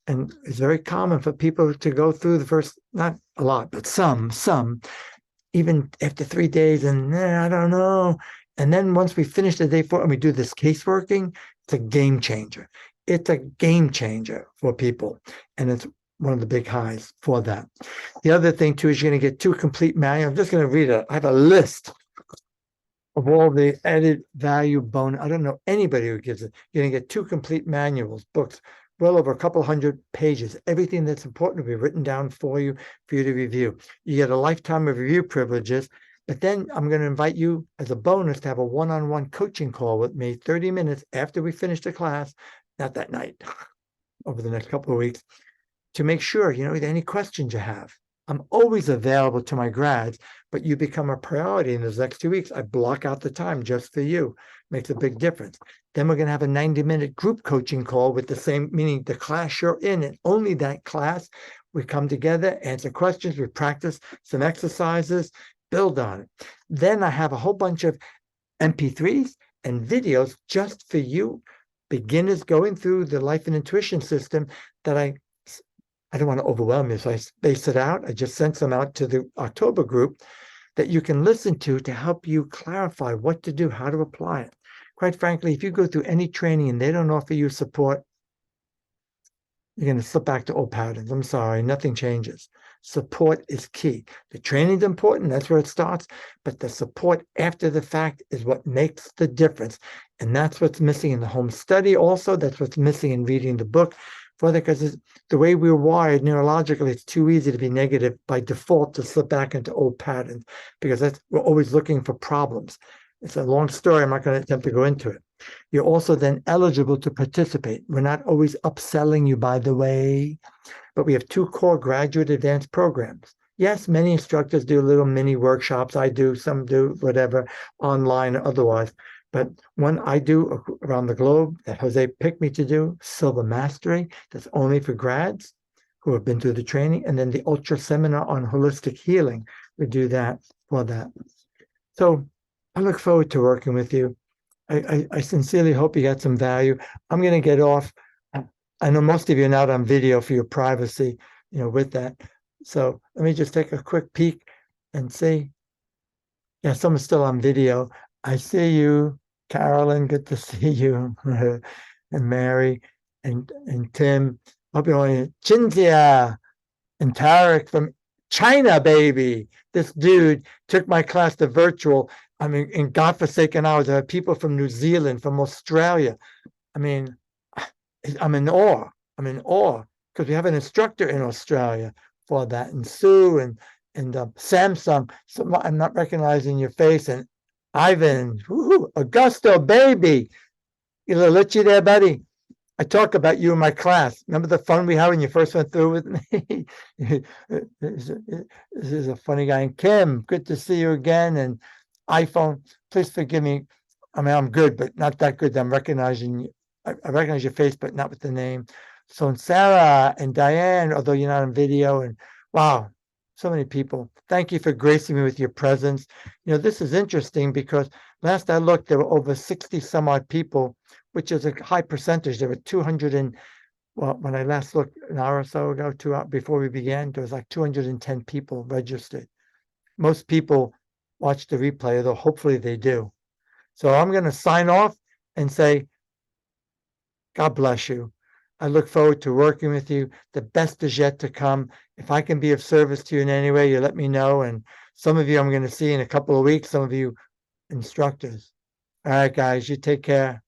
And it's very common for people to go through the first, not a lot, but some, even after 3 days, and I don't know. And then once we finish the day 4 and we do this caseworking, it's a game changer. It's a game changer for people. And it's one of the big highs for that. The other thing too is you're going to get 2 complete manuals. I'm just going to read it. I have a list of all the added value bonus. I don't know anybody who gives it. You're going to get 2 complete manuals, books, well over a couple hundred pages. Everything that's important will be written down for you to review. You get a lifetime of review privileges. But then I'm going to invite you as a bonus to have a one-on-one coaching call with me 30 minutes after we finish the class, not that night, over the next couple of weeks, to make sure, any questions you have. I'm always available to my grads, but you become a priority in those next 2 weeks. I block out the time just for you. Makes a big difference. Then we're going to have a 90-minute group coaching call with the same, meaning the class you're in, and only that class. We come together, answer questions, we practice some exercises, build on it. Then I have a whole bunch of MP3s and videos just for you, beginners going through the life and intuition system that I don't want to overwhelm you, so I space it out. I just sent some out to the October group that you can listen to help you clarify what to do, how to apply it. Quite frankly, if you go through any training and they don't offer you support, you're going to slip back to old patterns. I'm sorry, nothing changes. Support is key. The training's important, that's where it starts, but the support after the fact is what makes the difference. And that's what's missing in the home study also. That's what's missing in reading the book. Further, because the way we're wired neurologically, it's too easy to be negative by default, to slip back into old patterns, because we're always looking for problems. It's a long story. I'm not going to attempt to go into it. You're also then eligible to participate. We're not always upselling you, by the way, but we have 2 core graduate advanced programs. Yes, many instructors do little mini workshops. I do, some do, whatever, online or otherwise. But one I do around the globe that Jose picked me to do, Silva Mastery, that's only for grads who have been through the training. And then the Ultra Seminar on Holistic Healing, we do that for that. So I look forward to working with you. I sincerely hope you got some value. I'm going to get off. I know most of you are not on video for your privacy, with that. So let me just take a quick peek and see. Yeah, someone's still on video. I see you, Carolyn. Good to see you, and Mary, and Tim. Hope you're on. Chinzia and Tarek from China, baby. This dude took my class to virtual. I mean, in godforsaken hours. There are people from New Zealand, from Australia. I mean, I'm in awe. I'm in awe because we have an instructor in Australia for that, and Sue and Samsung. So I'm not recognizing your face, and Ivan, Augusto, baby. Let you there, buddy. I talk about you in my class. Remember the fun we had when you first went through with me? This is a funny guy. And Kim, good to see you again. And iPhone, please forgive me. I mean, I'm good, but not that good. I'm recognizing you. I recognize your face, but not with the name. So, and Sarah and Diane, although you're not on video. And wow, So many people. Thank you for gracing me with your presence. This is interesting because last I looked, there were over 60 some odd people, which is a high percentage. There were 200 and, well, when I last looked an hour or so ago, 2 hours before we began, there was like 210 people registered. Most people watch the replay, although hopefully they do. So I'm going to sign off and say, God bless you. I look forward to working with you. The best is yet to come. If I can be of service to you in any way, you let me know. And some of you I'm going to see in a couple of weeks, some of you instructors. All right, guys, you take care.